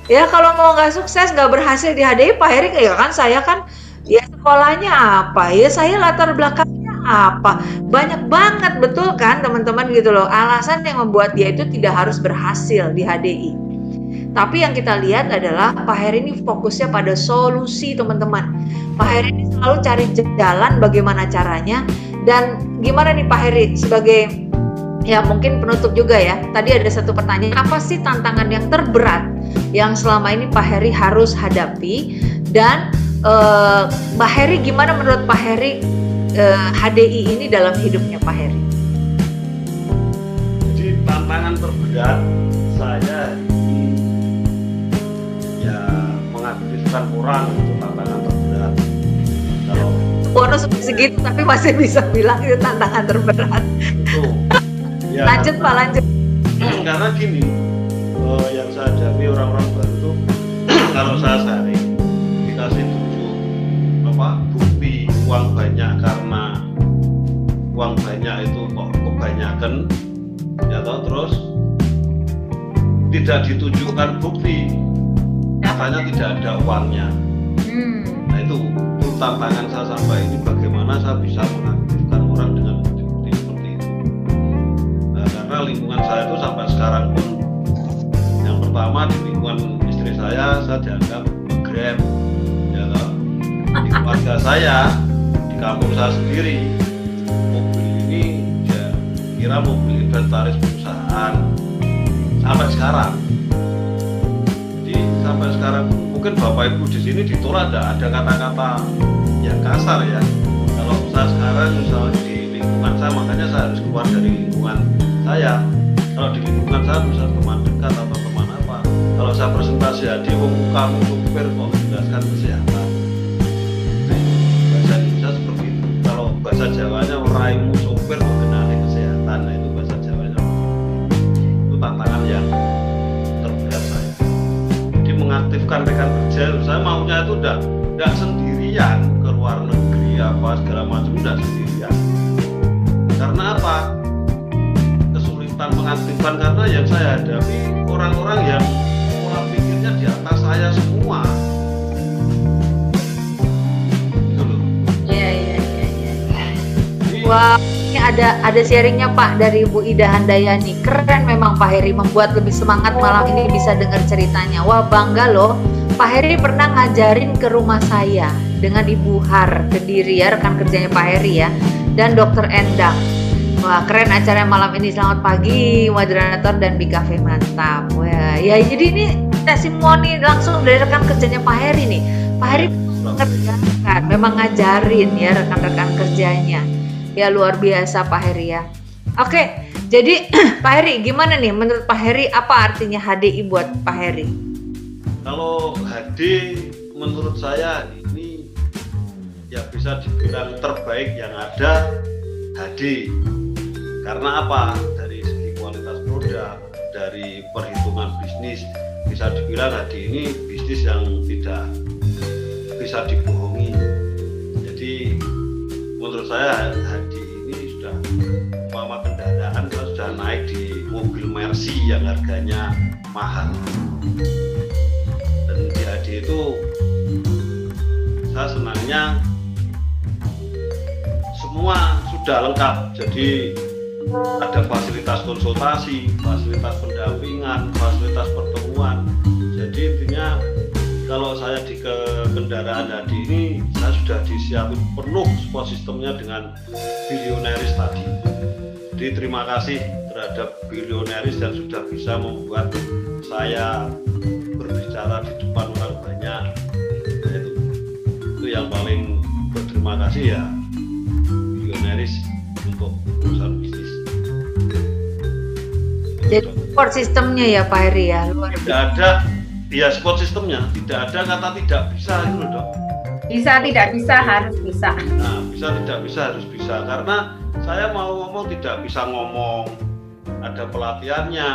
ya kalau mau nggak sukses, nggak berhasil di HDI, Pak Heri ya kan, saya kan ya sekolahnya apa, ya saya latar belakangnya apa, banyak banget, betul kan teman-teman gitu loh, alasan yang membuat dia itu tidak harus berhasil di HDI. Tapi yang kita lihat adalah Pak Heri ini fokusnya pada solusi, teman-teman. Pak Heri ini selalu cari jalan bagaimana caranya. Dan gimana nih Pak Heri sebagai, ya mungkin penutup juga ya, tadi ada satu pertanyaan, apa sih tantangan yang terberat yang selama ini Pak Heri harus hadapi? Dan Pak Heri, gimana menurut Pak Heri HDI ini dalam hidupnya Pak Heri? Jadi tantangan terberat saya ini ya mengaktifkan orang, itu tantangan terberat. Kalau bonus segitu tapi masih bisa bilang itu tantangan terberat. itu ya, Lanjut Pak, lanjut. Karena gini, yang saya hadapi orang-orang baru itu kalau saya sehari dikasih bukti uang banyak karena uang banyak itu kok kebanyakan ya toh, terus tidak ditunjukkan bukti katanya tidak ada uangnya. Nah itu tantangan saya sampai ini, bagaimana saya bisa mengaktifkan orang dengan bukti-bukti seperti itu. Nah karena lingkungan saya itu sampai sekarang pun, yang pertama di lingkungan istri saya dianggap Grab ya toh. Di keluarga saya, di kampung saya sendiri, mobil ini ya kira mobil inventaris perusahaan sampai sekarang. Jadi sampai sekarang mungkin Bapak Ibu di sini ditolak ada kata-kata yang kasar ya. Kalau saya sekarang misalnya di lingkungan saya, makanya saya harus keluar dari lingkungan saya. Kalau di lingkungan saya misalnya teman dekat atau teman apa, kalau saya presentasi di kamu supir kok menjelaskan kesehatan, bahasa Indonesia seperti itu. Kalau bahasa Jawanya raimu sopir kok kenali kesehatan, nah itu bahasa Jawanya. Itu tantangan yang terberat saya. Jadi mengaktifkan rekan kerja, saya maunya itu tidak sendirian ke luar negeri apa segala macam, tidak sendirian. Karena apa? Kesulitan mengaktifkan karena yang saya hadapi orang-orang yang pola pikirnya di atas saya semua. Wah, ini ada sharingnya Pak dari Bu Ida Handayani. Keren memang Pak Heri, membuat lebih semangat malam ini bisa dengar ceritanya. Wah, bangga loh. Pak Heri pernah ngajarin ke rumah saya dengan Ibu Har Kediri ya, rekan kerjanya Pak Heri ya, dan Dr. Endang. Wah, keren acaranya malam ini. Selamat pagi moderator dan Big Cafe, mantap. Wah, ya jadi ini testimoni langsung dari rekan kerjanya Pak Heri nih. Pak Heri mengerjakan, memang ngajarin ya rekan-rekan kerjanya. Ya luar biasa Pak Heri ya. Oke, jadi Pak Heri gimana nih menurut Pak Heri, apa artinya HDI buat Pak Heri? Kalau HD menurut saya ini ya bisa dibilang terbaik yang ada HD. Karena apa? Dari segi kualitas produk, dari perhitungan bisnis, bisa dibilang HD ini bisnis yang tidak bisa dibohongi. Jadi menurut saya HD ini sudah umpama kendaraan kalau sudah naik di mobil Mercy yang harganya mahal, dan di HD itu saya senangnya semua sudah lengkap. Jadi ada fasilitas konsultasi, fasilitas pendampingan, fasilitas pertemuan. Jadi intinya kalau saya di kendaraan HD ini saya sudah disiapin penuh support sistemnya dengan Billionaires tadi. Jadi terima kasih terhadap Billionaires yang sudah bisa membuat saya berbicara di depan orang banyak. Nah, itu yang paling berterima kasih ya Billionaires untuk urusan bisnis. Jadi support sistemnya ya Pak Heri ya, luar biasa. Tidak ada ya support sistemnya, tidak ada kata tidak bisa itu loh dok. Bisa tidak bisa harus bisa. Nah bisa tidak bisa harus bisa, karena saya mau ngomong tidak bisa ngomong, ada pelatihannya,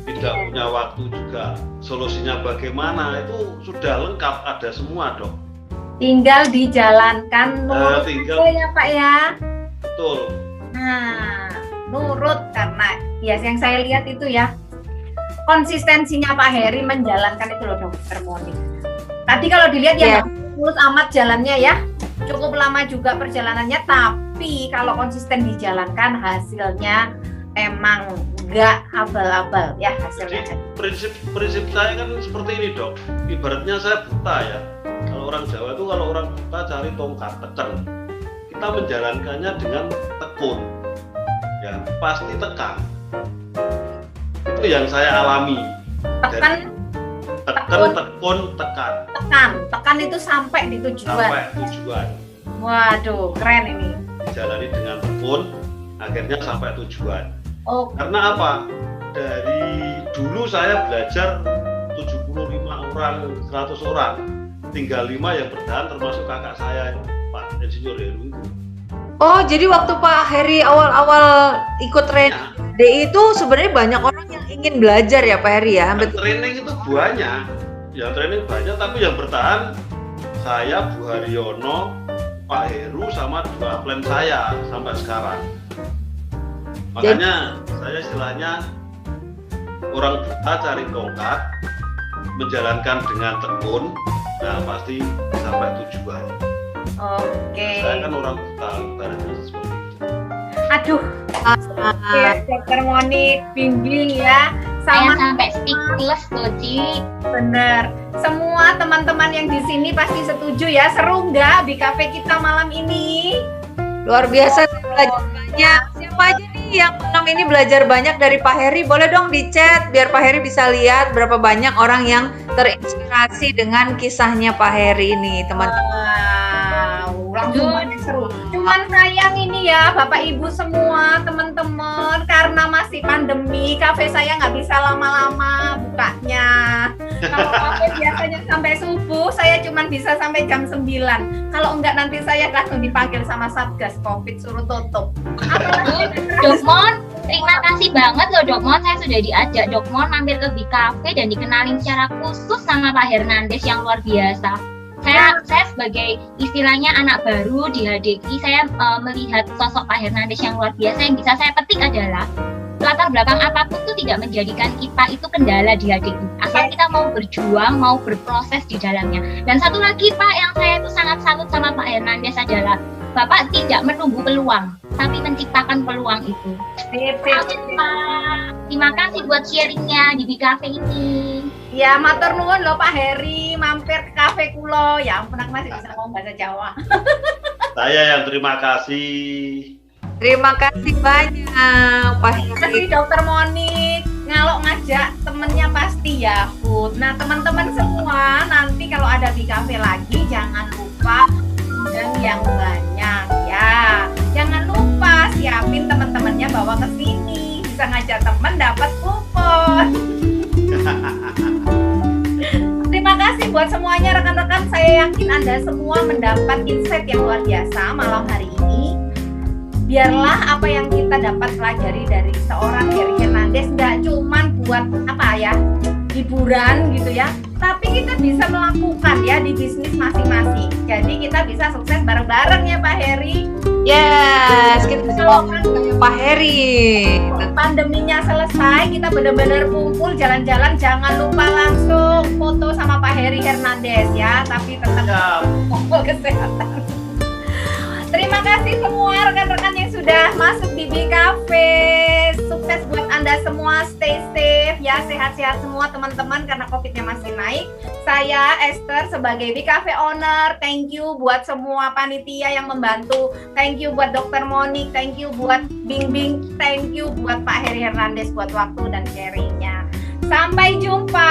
tidak punya waktu juga, solusinya bagaimana, itu sudah lengkap, ada semua dok. Tinggal dijalankan nurut Tinggal, aja ya Pak ya. betul. Nah, nurut karena ya yang saya lihat itu ya konsistensinya Pak Heri menjalankan itu loh Dokter Monik. Tadi kalau dilihat ya mulus amat jalannya ya, cukup lama juga perjalanannya, tapi kalau konsisten dijalankan hasilnya emang nggak abal-abal ya hasilnya. Jadi prinsip saya kan seperti ini dok, ibaratnya saya buta ya. Kalau orang Jawa itu kalau orang buta cari tongkat tekan, kita menjalankannya dengan tekun, ya pasti tekan. Itu yang saya alami. Tekan, tekan itu sampai di tujuan. Sampai tujuan. Waduh, keren ini. Dijalani dengan tekun, akhirnya sampai tujuan. Oh. Karena apa? Dari dulu saya belajar 75 orang, 100 orang, tinggal 5 yang bertahan termasuk kakak saya, Pak Insinyur Heru itu. Oh, jadi waktu Pak Heri awal-awal ikut training DI itu sebenarnya banyak orang yang ingin belajar ya Pak Heri ya? Training itu banyak, yang training banyak, tapi yang bertahan saya, Bu Haryono, Pak Heru, sama 2 upline saya sampai sekarang. Makanya saya istilahnya orang buta cari tongkat, menjalankan dengan tekun, nah pasti sampai tujuan. Oke. Saya kan orang buta, ibaratnya seperti itu. Aduh, Dokter Monik bimbing ya. Saya sampai speechless loh, Ci. Bener. Semua teman-teman yang di sini pasti setuju ya. Seru nggak BKV kita malam ini? Luar biasa, belajar banyak. Siapa aja nih yang malam ini belajar banyak dari Pak Heri? Boleh dong di chat biar Pak Heri bisa lihat berapa banyak orang yang terinspirasi dengan kisahnya Pak Heri ini, teman-teman. Wow, langsung banyak seru. Cuman sayang ini ya Bapak Ibu semua teman-teman, karena masih pandemi, kafe saya nggak bisa lama-lama bukanya. Kalau kafe biasanya sampai subuh, saya cuman bisa sampai jam 9. Kalau enggak nanti saya langsung dipanggil sama Satgas Covid suruh tutup. Dokmon, terima kasih banget loh Dokmon, saya sudah diajak Dokmon mampir ke BKV dan dikenalin secara khusus sama Pak Hernandes yang luar biasa. Saya sebagai istilahnya anak baru di HDI, saya melihat sosok Pak Hernandes yang luar biasa. Yang bisa saya petik adalah latar belakang apapun itu tidak menjadikan kita itu kendala di HDI, asal kita mau berjuang, mau berproses di dalamnya. Dan satu lagi Pak yang saya itu sangat salut sama Pak Hernandes adalah Bapak tidak menunggu peluang, tapi menciptakan peluang itu. Amin Pak. Terima kasih buat sharingnya di BKV ini. Ya, matur nuwun loh Pak Heri, mampir ke kafe kulo. Ya ampun, aku masih bisa ngomong bahasa Jawa. Saya yang terima kasih. Terima kasih banyak Pak Heri. Terima kasih Dokter Monik. Ngalok ngajak temennya pasti ya, Bud. Nah, teman-teman semua, nanti kalau ada BKV lagi jangan lupa undang yang banyak ya. Jangan lupa siapin teman-temannya bawa ke sini. Bisa ngajak teman dapat kupon. Terima kasih buat semuanya rekan-rekan. Saya yakin Anda semua mendapat insight yang luar biasa malam hari ini. Biarlah apa yang kita dapat pelajari dari seorang Heri Hernandes nggak cuman buat apa ya, hiburan gitu ya, tapi kita bisa melakukan ya di bisnis masing-masing. Jadi kita bisa sukses bareng-bareng ya Pak Heri. Yes, kita bisa Pak Heri. Pandeminya selesai, kita benar-benar kumpul jalan-jalan, jangan lupa langsung foto sama Pak Heri Hernandes ya, tapi tetap protokol kesehatan. Terima kasih semua rekan-rekan yang sudah masuk di BKV. Sukses buat Anda semua, stay safe ya, sehat-sehat semua teman-teman karena COVID-nya masih naik. Saya Esther sebagai BKV owner, thank you buat semua panitia yang membantu. Thank you buat Dokter Monik, thank you buat Bing Bing, thank you buat Pak Heri Hernandes buat waktu dan sharingnya. Sampai jumpa.